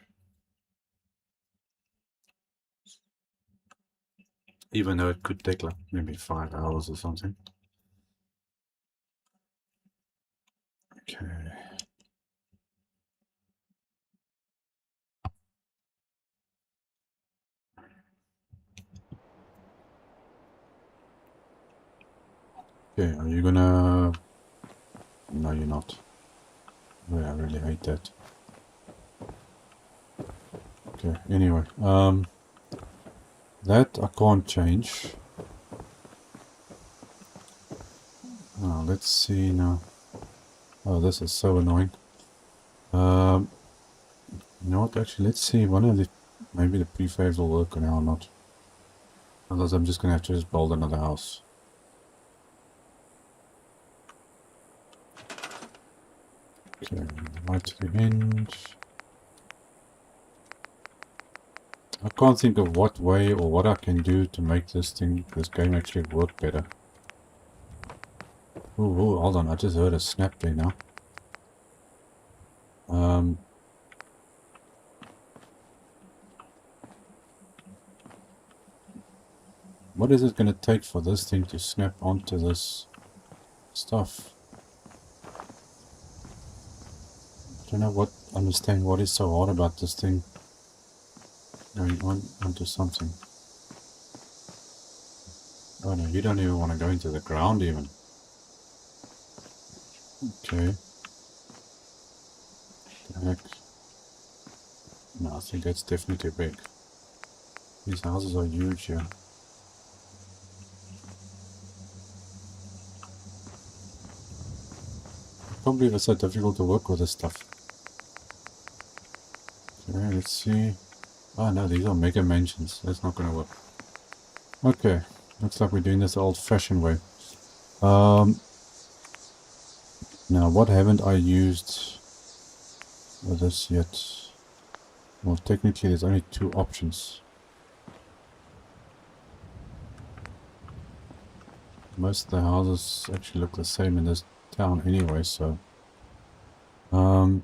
Even though it could take like maybe 5 hours or something. Okay. Okay, are you gonna... No, you're not. Oh, yeah, I really hate that. Okay, anyway, that I can't change. Let's see now. Oh, this is so annoying. You know what, actually, let's see, one of the... Maybe the prefabs will work now or not. Otherwise, I'm just gonna have to just build another house. Okay, right to the hinge. I can't think of what way or what I can do to make this game actually work better. Ooh, hold on, I just heard a snap there now. What is it going to take for this thing to snap onto this stuff? I don't know understand what is so hard about this thing going onto something. Oh no, you don't even want to go into the ground even. Okay. The heck? No, I think that's definitely big. These houses are huge here. I can't believe it's so difficult to work with this stuff. Okay, let's see. Oh no, these are mega mansions. That's not going to work. Okay, looks like we're doing this the old-fashioned way. Now, what haven't I used with this yet? Well, technically, there's only two options. Most of the houses actually look the same in this town anyway, so... hold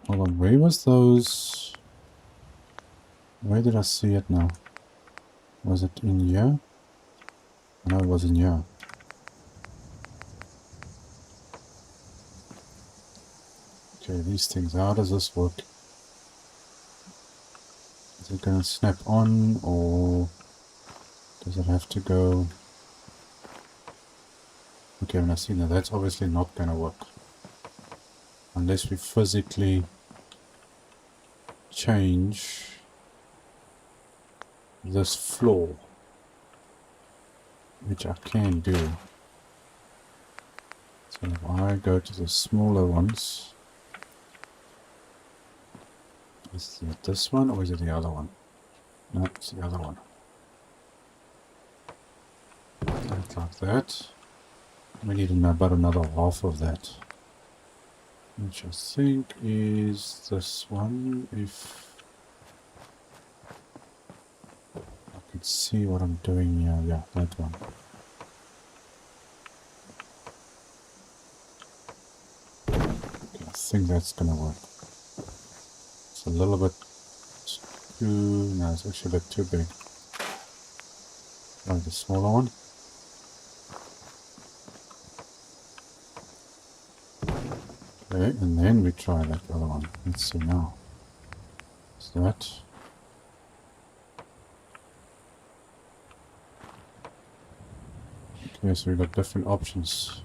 on, where was those... Where did I see it now? Was it in here? No, it was in here. Okay, these things, how does this work? Is it gonna snap on, or does it have to go... Okay, when I see that, that's obviously not gonna work. Unless we physically change this floor, which I can do. So if I go to the smaller ones, is it this one or is it the other one? No, it's the other one. Like that. We need about another half of that, which I think is this one. If I could see what I'm doing here, yeah, that one. Okay, I think that's gonna work. It's a little bit too... no, it's actually a bit too big. Like the smaller one. Okay, and then we try that other one. Let's see now. Is that... Okay, so we've got different options.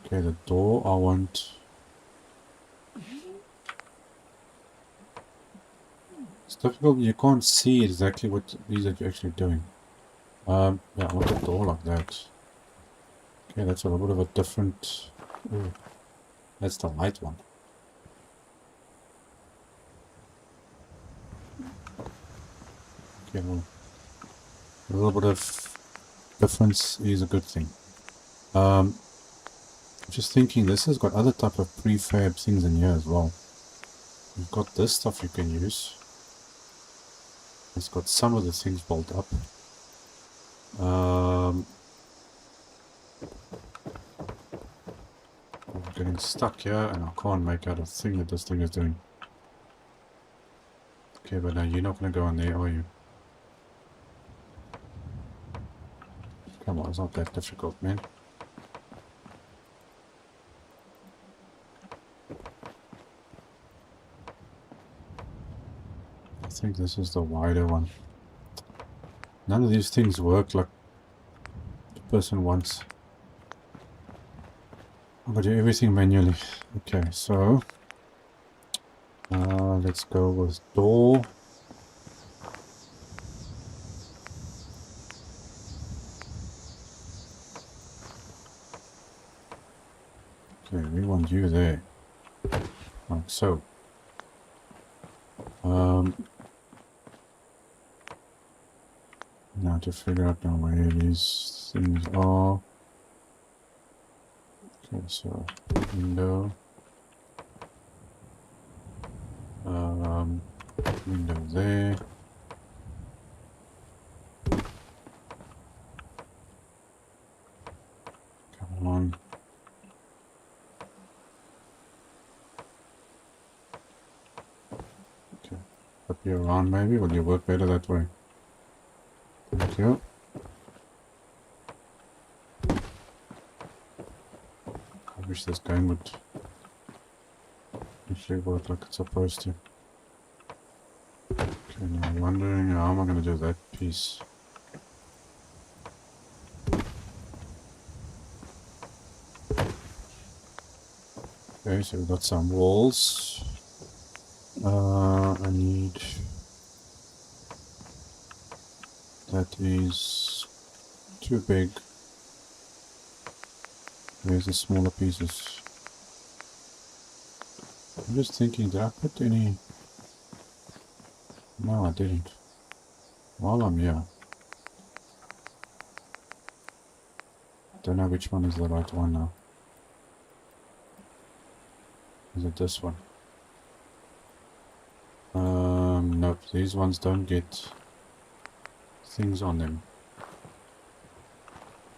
Okay, the door I want... It's difficult, you can't see exactly what these are actually doing. Yeah, I want a door like that. Okay, that's a little bit of a different... Ooh, that's the light one. Okay, well, a little bit of difference is a good thing. Just thinking, this has got other type of prefab things in here as well. You've got this stuff you can use. It's got some of the things built up. I'm getting stuck here and I can't make out a thing that this thing is doing. Okay, but now you're not going to go in there, are you? Come on, it's not that difficult, man. I think this is the wider one. None of these things work like the person wants. I'm gonna do everything manually. Okay, so let's go with door. Okay, we want you there. Like so. Now to figure out now where these things are. Okay, so window. Window there. Come on. Okay. Up here around maybe? Will you work better that way? Thank you. I wish this game would actually work like it's supposed to. Okay, now I'm wondering how am I going to do that piece? Okay, so we've got some walls. I need... That is too big. Where's the smaller pieces? I'm just thinking, did I put any... No, I didn't. While I'm here. Don't know which one is the right one now. Is it this one? Nope, these ones don't get things on them.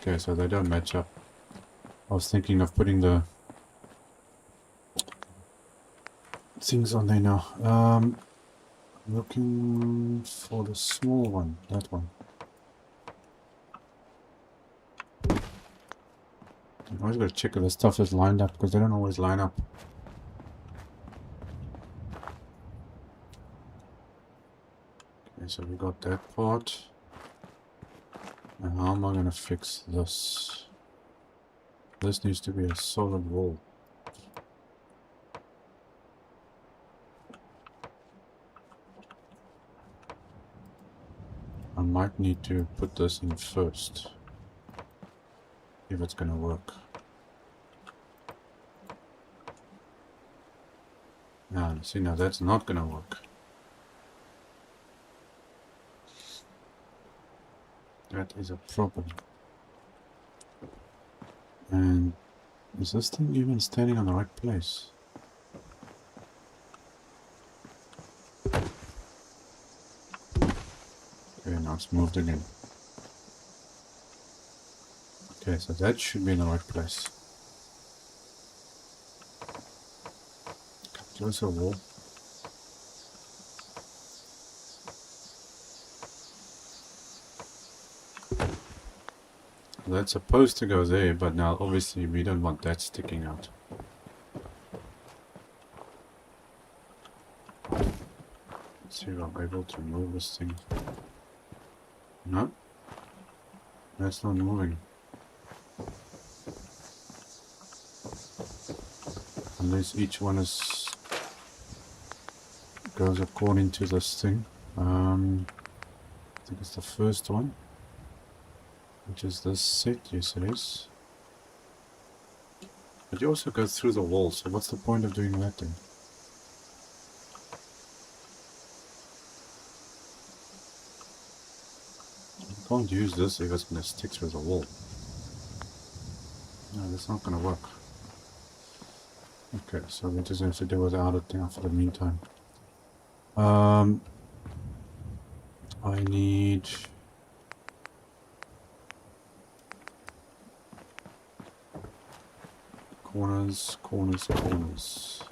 Okay, so they don't match up. I was thinking of putting the things on there now. Looking for the small one, that one. I've always got to check if the stuff is lined up because they don't always line up. Okay, so we got that part. And how am I going to fix this? This needs to be a solid wall. I might need to put this in first. If it's going to work. Now, see, now that's not going to work. That is a problem. And is this thing even standing on the right place? Okay, now it's moved again. Okay, so that should be in the right place. Closer wall. That's supposed to go there, but now obviously we don't want that sticking out. Let's see if I'm able to move this thing. No, that's not moving. Unless each one goes according to this thing. I think it's the first one. Which is this set, yes it is. But you also go through the wall, so what's the point of doing that then? You can't use this if it's going to stick through the wall. No, that's not going to work. Okay, so we just have to do without it now for the meantime. I need... corners, corners, corners.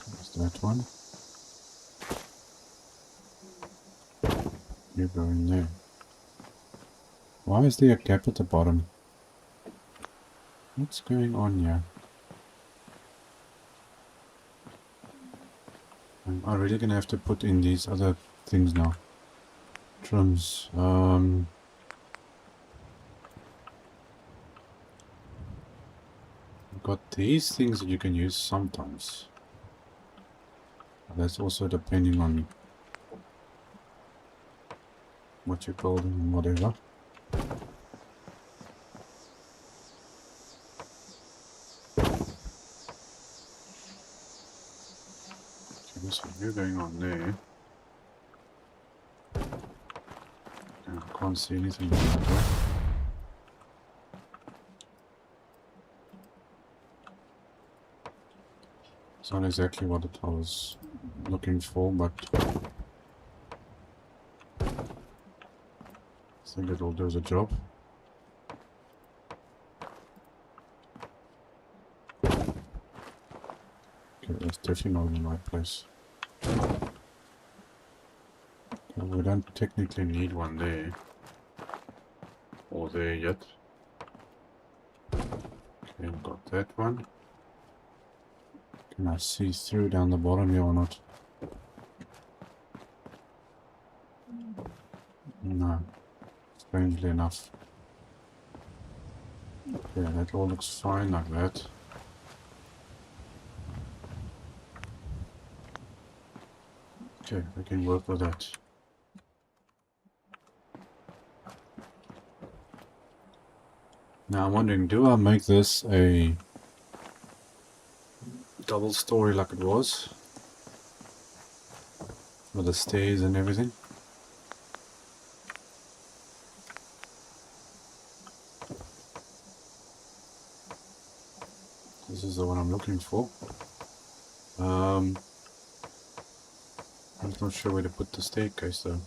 There's that one. You go in there. Why is there a gap at the bottom? What's going on here? I'm really gonna have to put in these other things now. Trims. I've got these things that you can use sometimes. That's also depending on what you're building and whatever. Okay, so you're going on there. And I can't see anything that way. It's not exactly what I was looking for, but I think it'll do the job. Okay, that's definitely not in the right place. Okay, we don't technically need one there. Or there yet. Okay, I've got that one. Can I see through down the bottom here or not? No. Strangely enough. Yeah, that all looks fine like that. Okay, we can work with that. Now I'm wondering, do I make this a double story like it was? With the stairs and everything? This is the one I'm looking for. I'm not sure where to put the staircase though.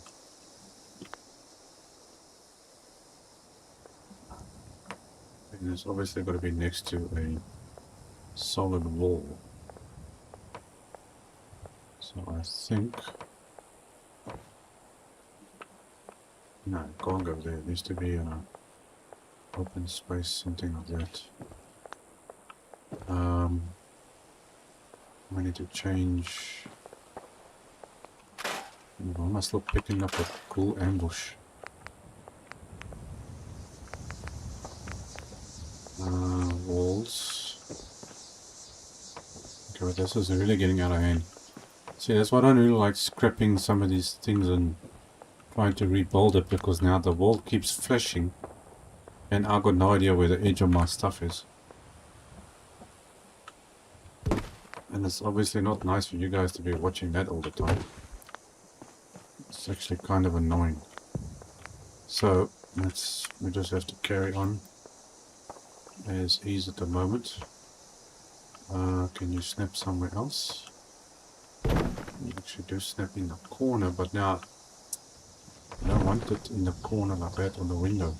And it's obviously got to be next to a solid wall. So I think... No, it can't go there. It needs to be an open space, something like that. I need to change... Why am I still picking up a cool ambush? Walls. Okay, but this is really getting out of hand. See, that's why I don't really like scrapping some of these things and trying to rebuild it, because now the wall keeps flashing and I've got no idea where the edge of my stuff is. And it's obviously not nice for you guys to be watching that all the time. It's actually kind of annoying. So we just have to carry on as is at the moment. Can you snap somewhere else? You actually do snap in the corner, but now I don't want it in the corner like that on the window.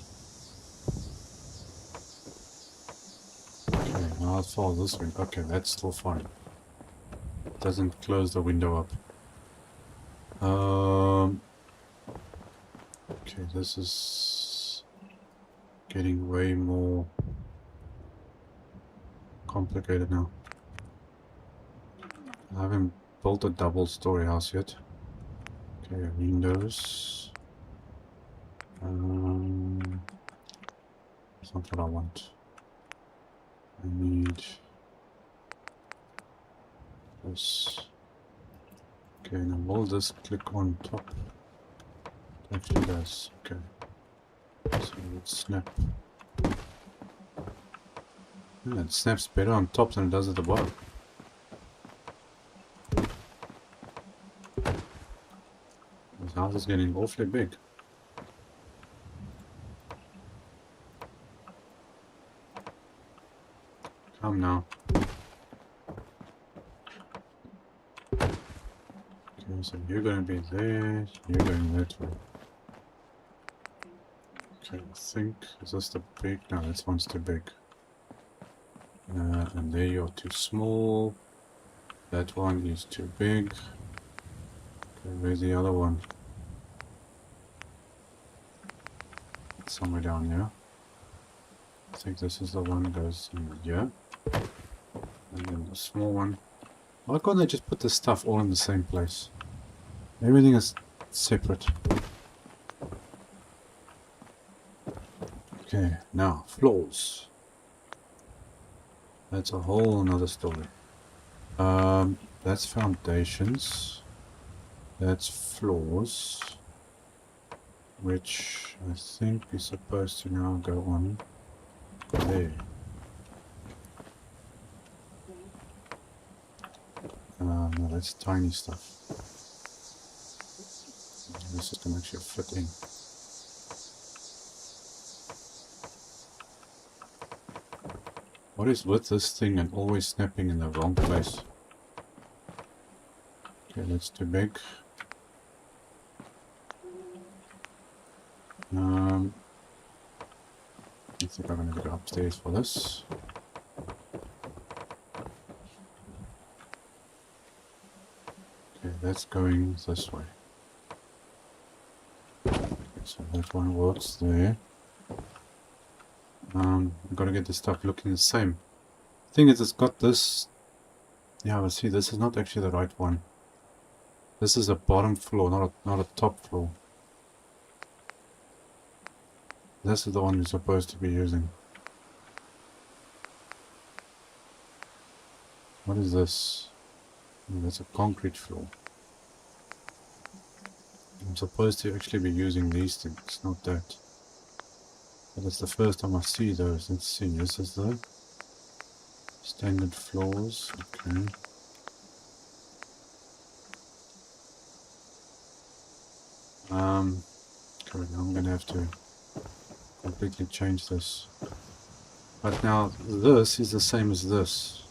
Okay, now I'll follow this one. Okay, that's still fine. It doesn't close the window up. Okay, this is getting way more complicated now. I haven't built a double story house yet. Okay, windows. That's not what I want. I need this. Okay, now will this click on top? It actually does. Okay. So let's snap. Yeah, it snaps better on top than it does at the bottom. This house is getting awfully big. Come now. Okay, so you're going to be there, you're going that way. Okay, I think, is this the big? No, this one's too big. And there you're too small. That one is too big. Okay, where's the other one? somewhere down here. I think this is the one that goes in here. And then the small one. Why can't they just put this stuff all in the same place? Everything is separate. Okay, now floors. That's a whole another story. That's foundations. That's floors. Which I think is supposed to now go on there. No, that's tiny stuff. This is going to actually fit in. What is with this thing and always snapping in the wrong place? Okay, that's too big. I think I'm going to go upstairs for this. Okay, that's going this way. Okay, so that one works there. I've got to get this stuff looking the same. Thing is, it's got this. Yeah, but see, this is not actually the right one. This is a bottom floor, not a top floor. This is the one you're supposed to be using. What is this? Oh, that's a concrete floor. I'm supposed to actually be using these things, not that. But it's the first time I see those. Let's see, this is the standard floors. Okay. Okay, I'm gonna have to completely change this. But now this is the same as this.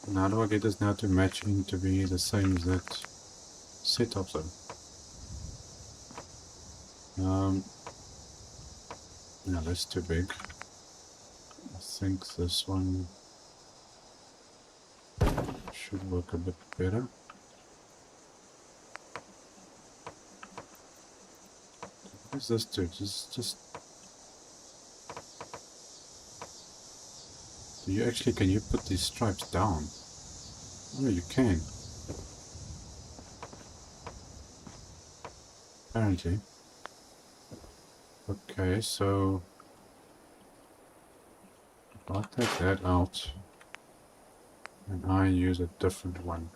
And how do I get this now to match in to be the same as that setup though? No, that's too big. I think this one should work a bit better. What does this do? Just do you actually, can you put these stripes down? Oh, you can. Apparently. Okay, so if I take that out and I use a different one.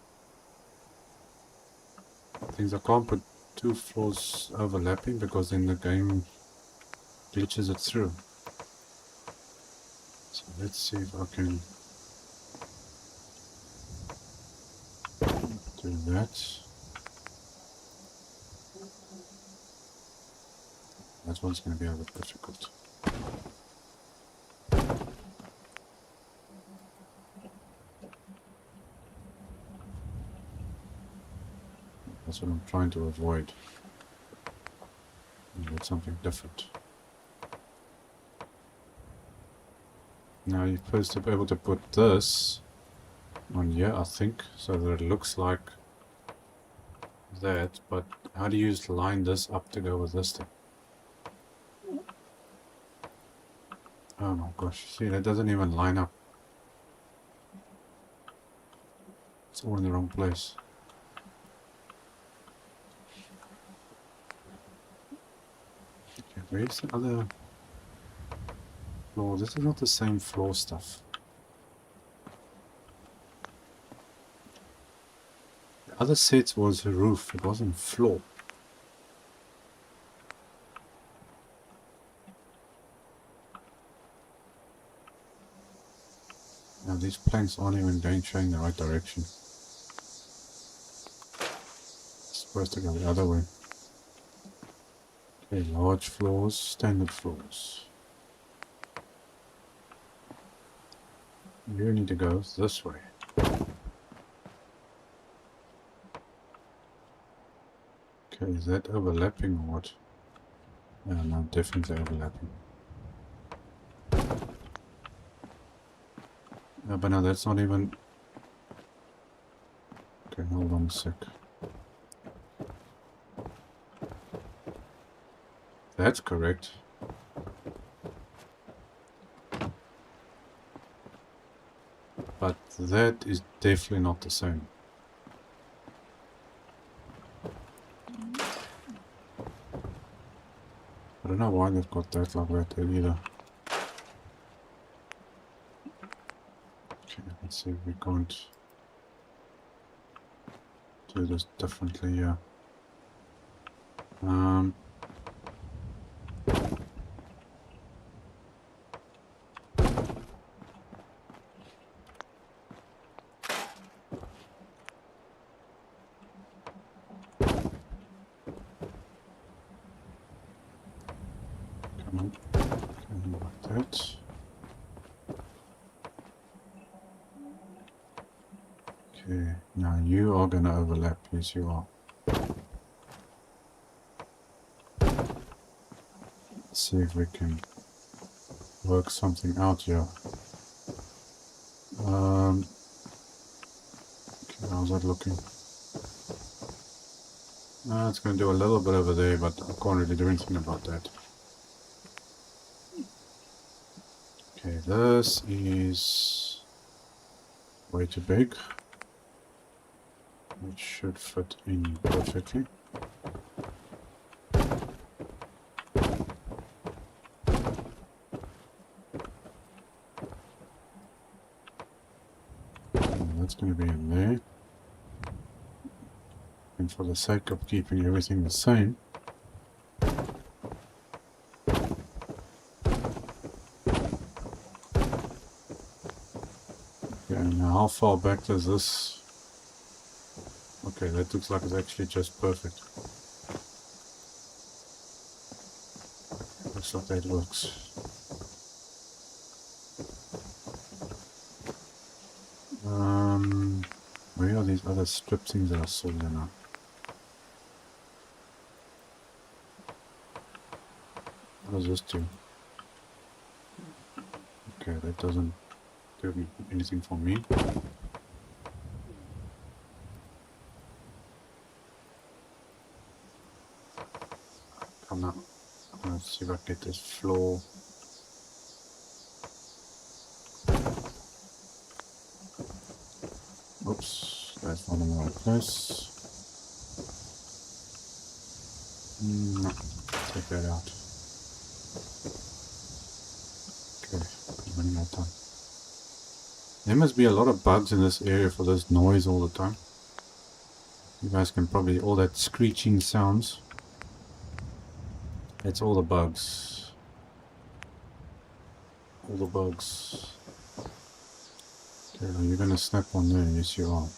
Things I can't put two floors overlapping because then the game glitches it through. So let's see if I can do that. That one's going to be a bit difficult. That's what I'm trying to avoid. Get something different. Now you're supposed to be able to put this on here, I think, so that it looks like that, but how do you just line this up to go with this thing? Oh my gosh, see, that doesn't even line up. It's all in the wrong place. Okay, where's the other floor? This is not the same floor stuff. The other set was a roof, it wasn't floor. Now these planks aren't even showing the right direction. It's supposed to go the other way. Okay, large floors, standard floors. You need to go this way. Okay, is that overlapping or what? Yeah, no, definitely overlapping. Yeah, but no, that's not even Okay, hold on a sec. That's correct. But that is definitely not the same. I don't know why they've got that like that there either. Okay, let's see if we can't do this differently here. Come on. Okay, like that. Okay, now you are going to overlap. Yes, you are. Let's see if we can work something out here. Okay, how's that looking? It's going to do a little bit over there, but I can't really do anything about that. Okay, this is way too big. It should fit in perfectly. That's going to be in there. And for the sake of keeping everything the same, okay, now how far back does this? Okay, that looks like it's actually just perfect. Looks like that works. Where are these other strip things that I saw there now? What does this do? Okay, that doesn't do anything for me. Come on. Let's see if I can get this floor. Oops, that's not in the right place. No, take that out. Okay, I'm running out of time. There must be a lot of bugs in this area for this noise all the time. You guys can probably, all that screeching sounds. It's all the bugs. All the bugs. Okay, now you're gonna snap on there, yes you are.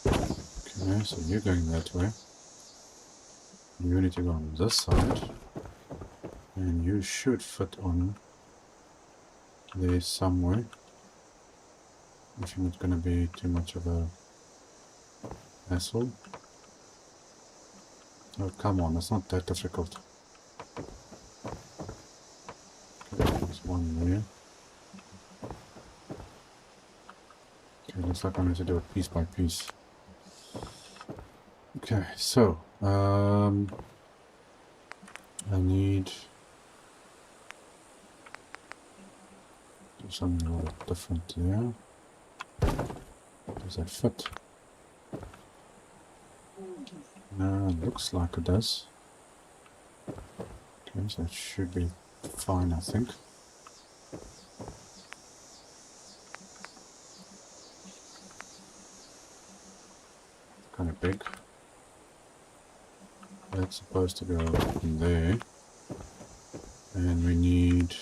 Okay, so you're going that way. You need to go on this side. And you should fit on there somewhere. If you're not gonna be too much of a hassle. Oh, come on, it's not that difficult. Okay, there's one there. Okay, looks like I'm going to do it piece by piece. Okay, so, I need do something a little different there. Does that fit? Looks like it does. Okay, so it should be fine, I think. Kind of big. That's supposed to go in there. And we need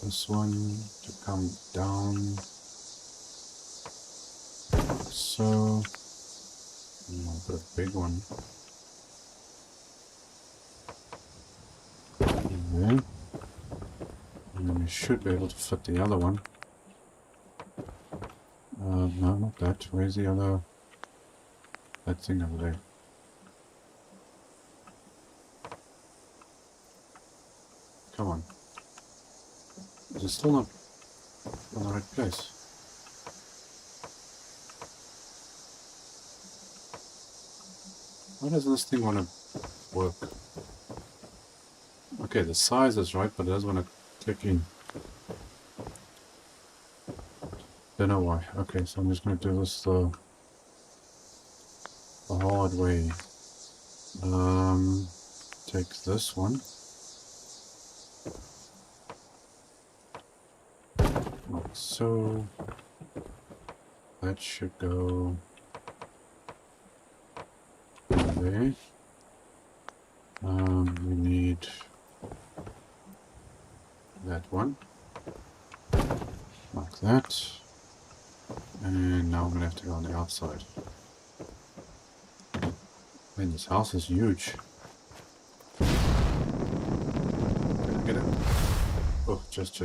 this one to come down. So, I'll put a big one in there. And then we should be able to fit the other one. No, not that. Where's the other? That thing over there. Come on. Is it still not on the right place. Why doesn't this thing want to work? Okay, the size is right, but it doesn't want to click in. Don't know why. Okay, so I'm just going to do this the hard way. Take this one. Like so. That should go there. We need that one. Like that. And now I'm going to have to go on the outside. Man, this house is huge. Can I get it? Oh, just.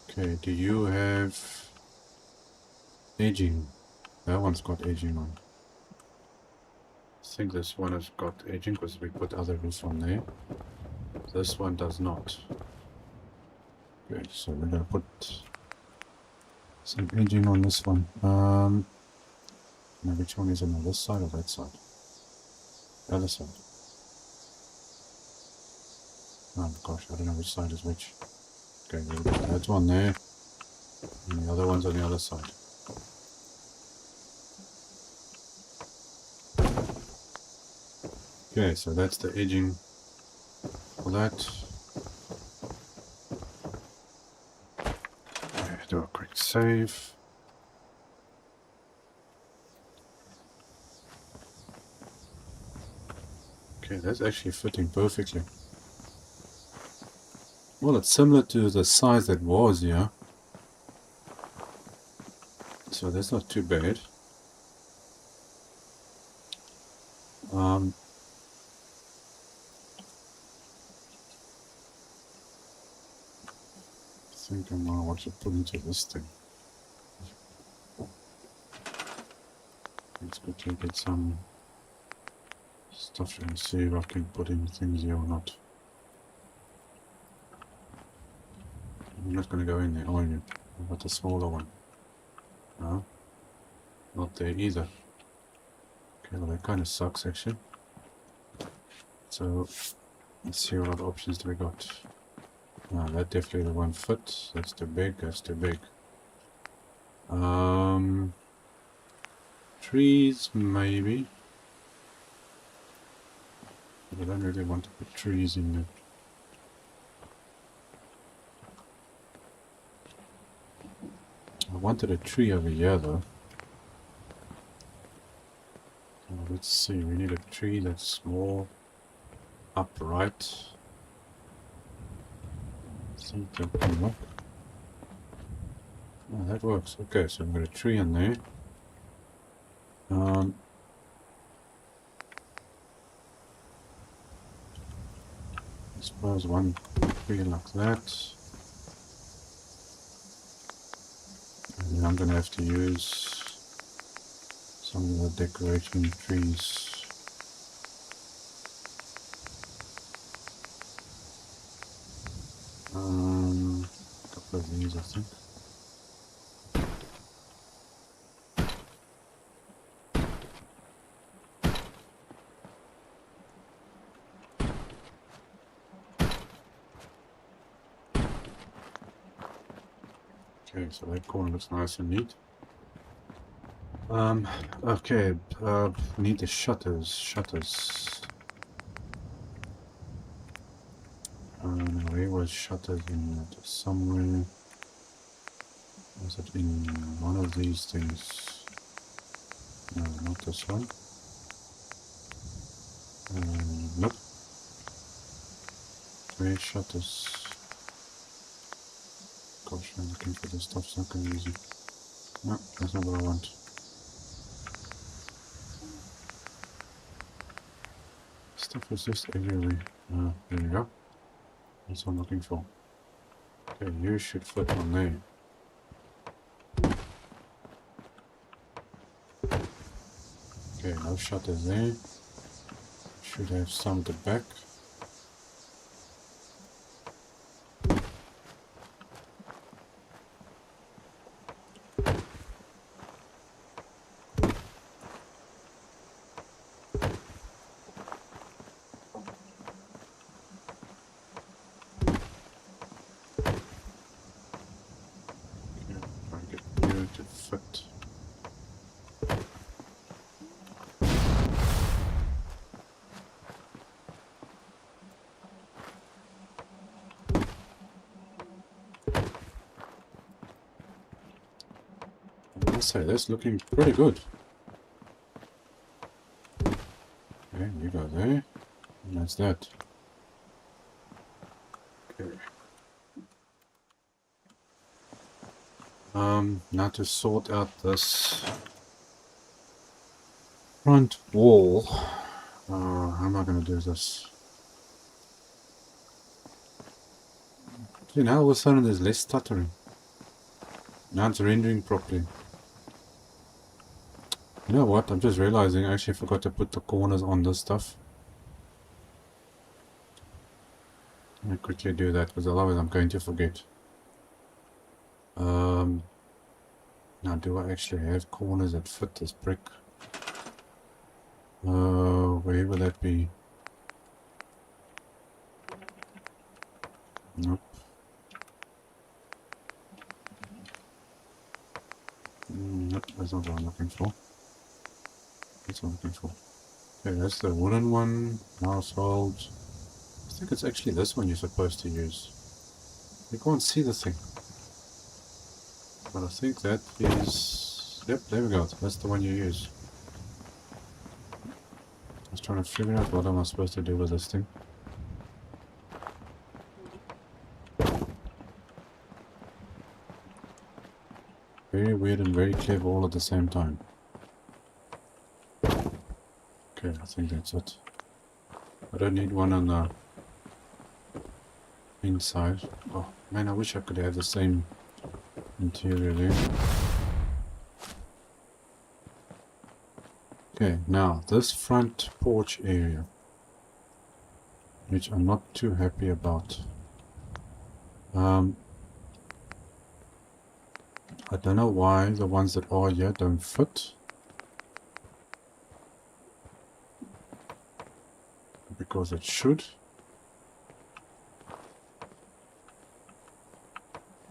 Okay, do you have aging? That one's got aging on. I think this one has got aging because we put other roofs on there. This one does not. Okay, so we're going to put some aging on this one. Now which one is on this side or that side? The other side. Oh gosh, I don't know which side is which. Okay, that's one there. And the other one's on the other side. Okay, so that's the edging for that. Okay, do a quick save. Okay, that's actually fitting perfectly. Well, it's similar to the size that was here. So that's not too bad. I think I know what to put into this thing. Let's quickly get some stuff and see if I can put in things here or not. I'm not going to go in there, are you? What about the smaller one? No, not there either. Okay, well that kind of sucks actually. So let's see what other options do we got. That definitely won't fit. That's too big. That's too big. Trees maybe. But I don't really want to put trees in there. I wanted a tree over here though. Let's see, we need a tree that's small, upright. See if that can work. Oh, that works. Okay, so I've got a tree in there. I suppose one tree like that. And then I'm going to have to use some of the decoration trees. A couple of these, I think. Okay, so that corner looks nice and neat. Okay, need the shutters. Where was shutters in that? Somewhere. Was it in one of these things? No, not this one. Nope. Where shutters? Gosh, I'm looking for this stuff, so confusing. No, that's not what I want. Stuff is just everywhere. There we go. That's what I'm looking for. Okay, you should fit on there. Okay, no shutters there. Should have some at the back. must say, that's looking pretty good. Okay, you go there. And that's that. Okay. Now to sort out this front wall. How am I going to do this? See, now all of a sudden there's less stuttering. Now it's rendering properly. You know what? I'm just realizing I actually forgot to put the corners on this stuff. Let me quickly do that because otherwise I'm going to forget. Now do I actually have corners that fit this brick? Where would that be? Nope. Nope, that's not what I'm looking for. That's what I'm looking for. Okay, that's the wooden one. Household. I think it's actually this one you're supposed to use. You can't see the thing. But I think that is... Yep, there we go. That's the one you use. I was trying to figure out what am I supposed to do with this thing. Very weird and very clever all at the same time. Okay, I think that's it. I don't need one on the inside. Oh man, I wish I could have the same interior there. Okay, now this front porch area, which I'm not too happy about. I don't know why the ones that are here don't fit. Because it should.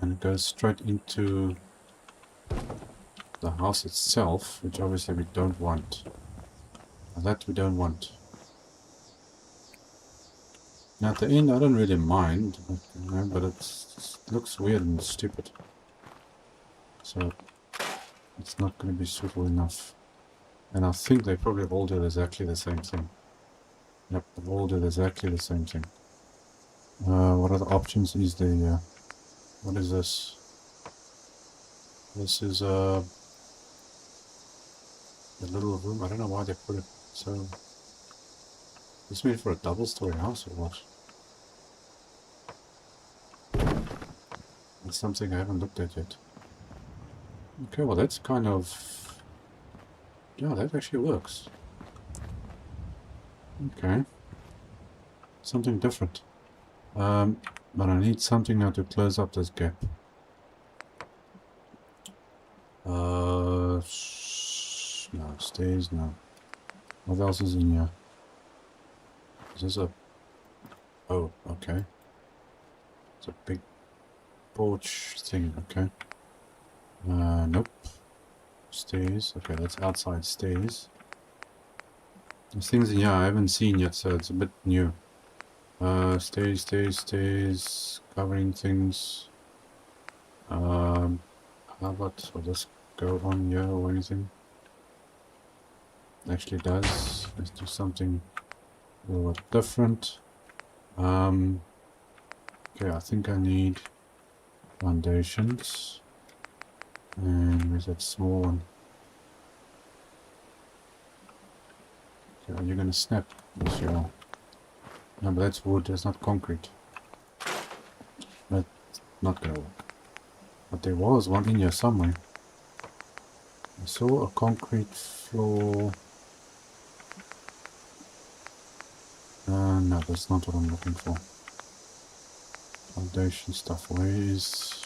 And it goes straight into the house itself, which obviously we don't want. Now that we don't want. Now at the end I don't really mind, but it looks weird and stupid. So it's not going to be suitable enough. And I think they probably all do exactly the same thing. Yep, they all do exactly the same thing. What other options is there? What is this? This is a little room. I don't know why they put it so. This made for a double-story house or what? It's something I haven't looked at yet. Okay, well that's kind of... Yeah, that actually works. Okay. Something different. But I need something now to close up this gap. No, stairs, no. What else is in here? Is this a... Oh, okay. It's a big porch thing, okay. Nope. Stairs, okay, that's outside stairs. There's things in here I haven't seen yet, so it's a bit new. Stairs, covering things. How about, will this go on here or anything? Actually does. Let's do something a little bit different. Okay, I think I need foundations. And where's that small one? Okay, are you gonna snap? Yes, you are. No, but that's wood, that's not concrete. That's not gonna work. But there was one in here somewhere. I saw a concrete floor. No, that's not what I'm looking for. Foundation stuff, where is...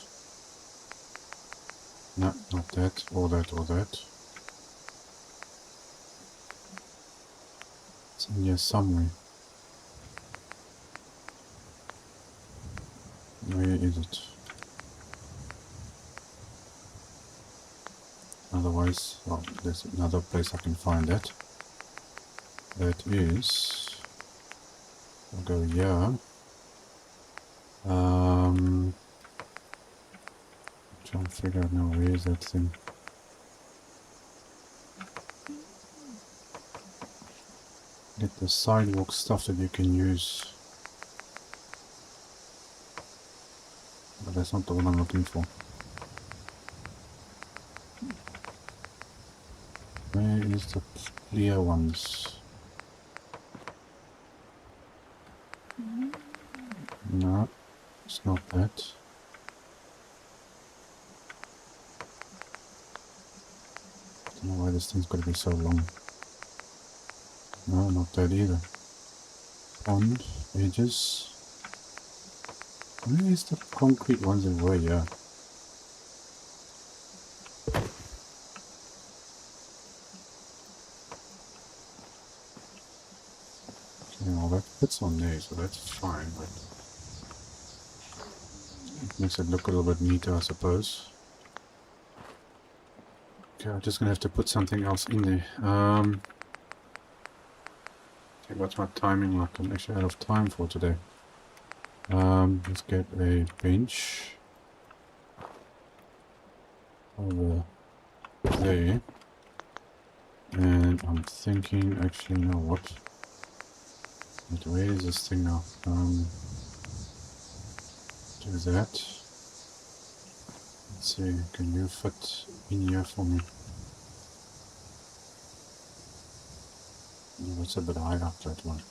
No, not that, or that, or that. It's in here somewhere. Where is it? Otherwise, well, there's another place I can find that. That is... I'll go here. Trying to figure out now where is that thing. get the sidewalk stuff that you can use. But that's not the one I'm looking for. Where is the clear ones? No, it's not that. I don't know why this thing's got to be so long. No, not that either. Pond, edges. Where is the concrete ones in way? Yeah. Okay, well that fits on there, so that's fine, but it makes it look a little bit neater, I suppose. Okay, I'm just gonna have to put something else in there. Okay, what's my timing like? I'm actually out of time for today. Let's get a bench over there. And I'm thinking, actually, you know what? Wait, where is this thing now? Do that. Let's see, can you fit in here for me? No, it's a bit high up, that one.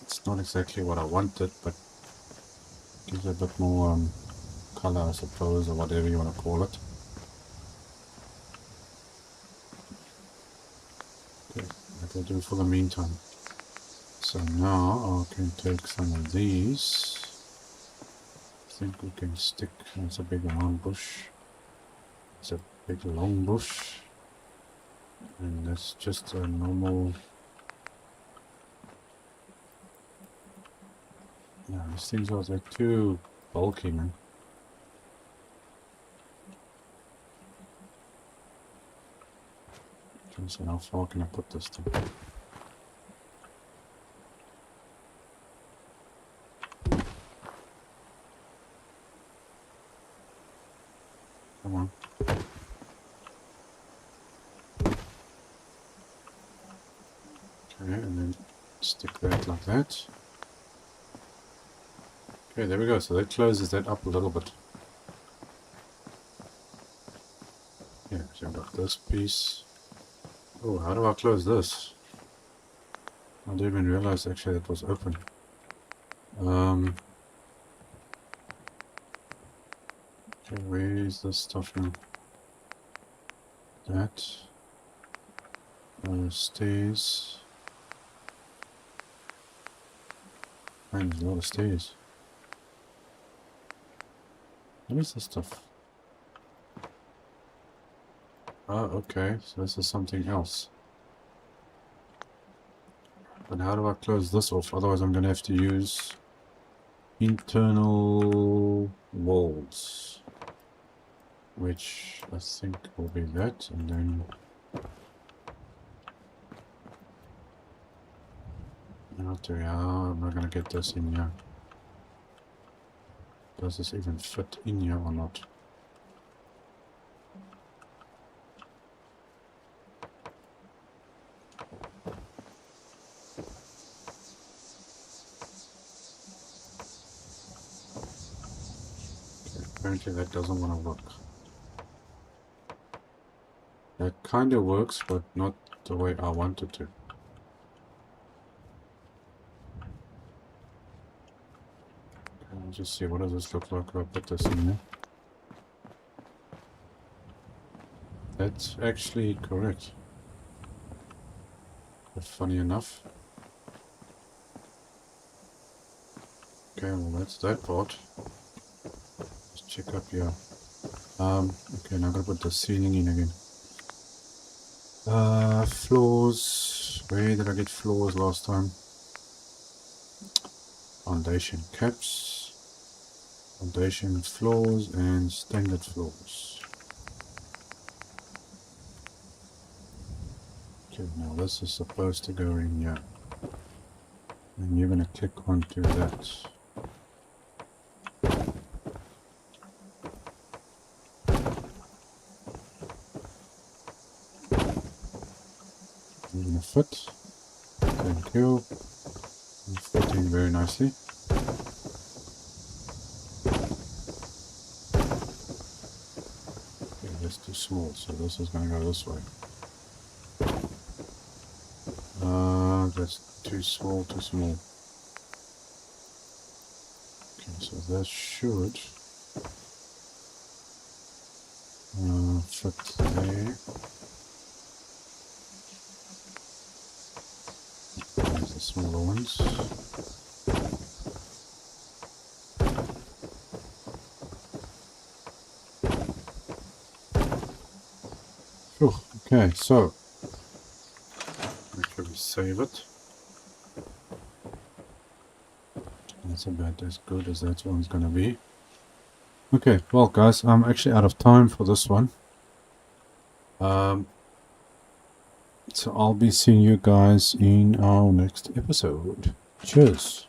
It's not exactly what I wanted, but gives a bit more color, I suppose, or whatever you want to call it. Okay, that will do for the meantime. So now I can take some of these. I think we can stick. That's a big round bush. It's a big long bush. And that's just a normal. Yeah, these things are like too bulky, man. Okay, so how far can I put this thing? Come on. Okay, and then stick that like that. Okay, there we go. So that closes that up a little bit. Yeah, so I've got this piece. Oh, how do I close this? I didn't even realize actually that was open. Okay, where is this stuff now? That. Stairs. Man, there's a lot of stairs. What is this stuff? Oh, okay, so this is something else. But how do I close this off? Otherwise I'm going to have to use internal walls. Which I think will be that, and then... how am I going to get this in here? Does this even fit in here or not? Apparently that doesn't want to work. That kind of works, but not the way I want it to. Okay, I'll just see, what does this look like if I put this in there? That's actually correct. But funny enough. Okay, well that's that part. Let's check up here. Okay, now I'm gonna put the ceiling in again. Floors. Where did I get floors last time? Foundation caps, foundation floors, and standard floors. Okay, now this is supposed to go in here. And you're gonna click onto that. fit. Thank you. Fitting very nicely. Okay, that's too small, so this is going to go this way. That's too small, too small. Okay, so that should fit there. There's the smaller ones. Phew, okay, so make sure we save it. That's about as good as that one's gonna be. Okay, well guys, I'm actually out of time for this one. So I'll be seeing you guys in our next episode. Cheers.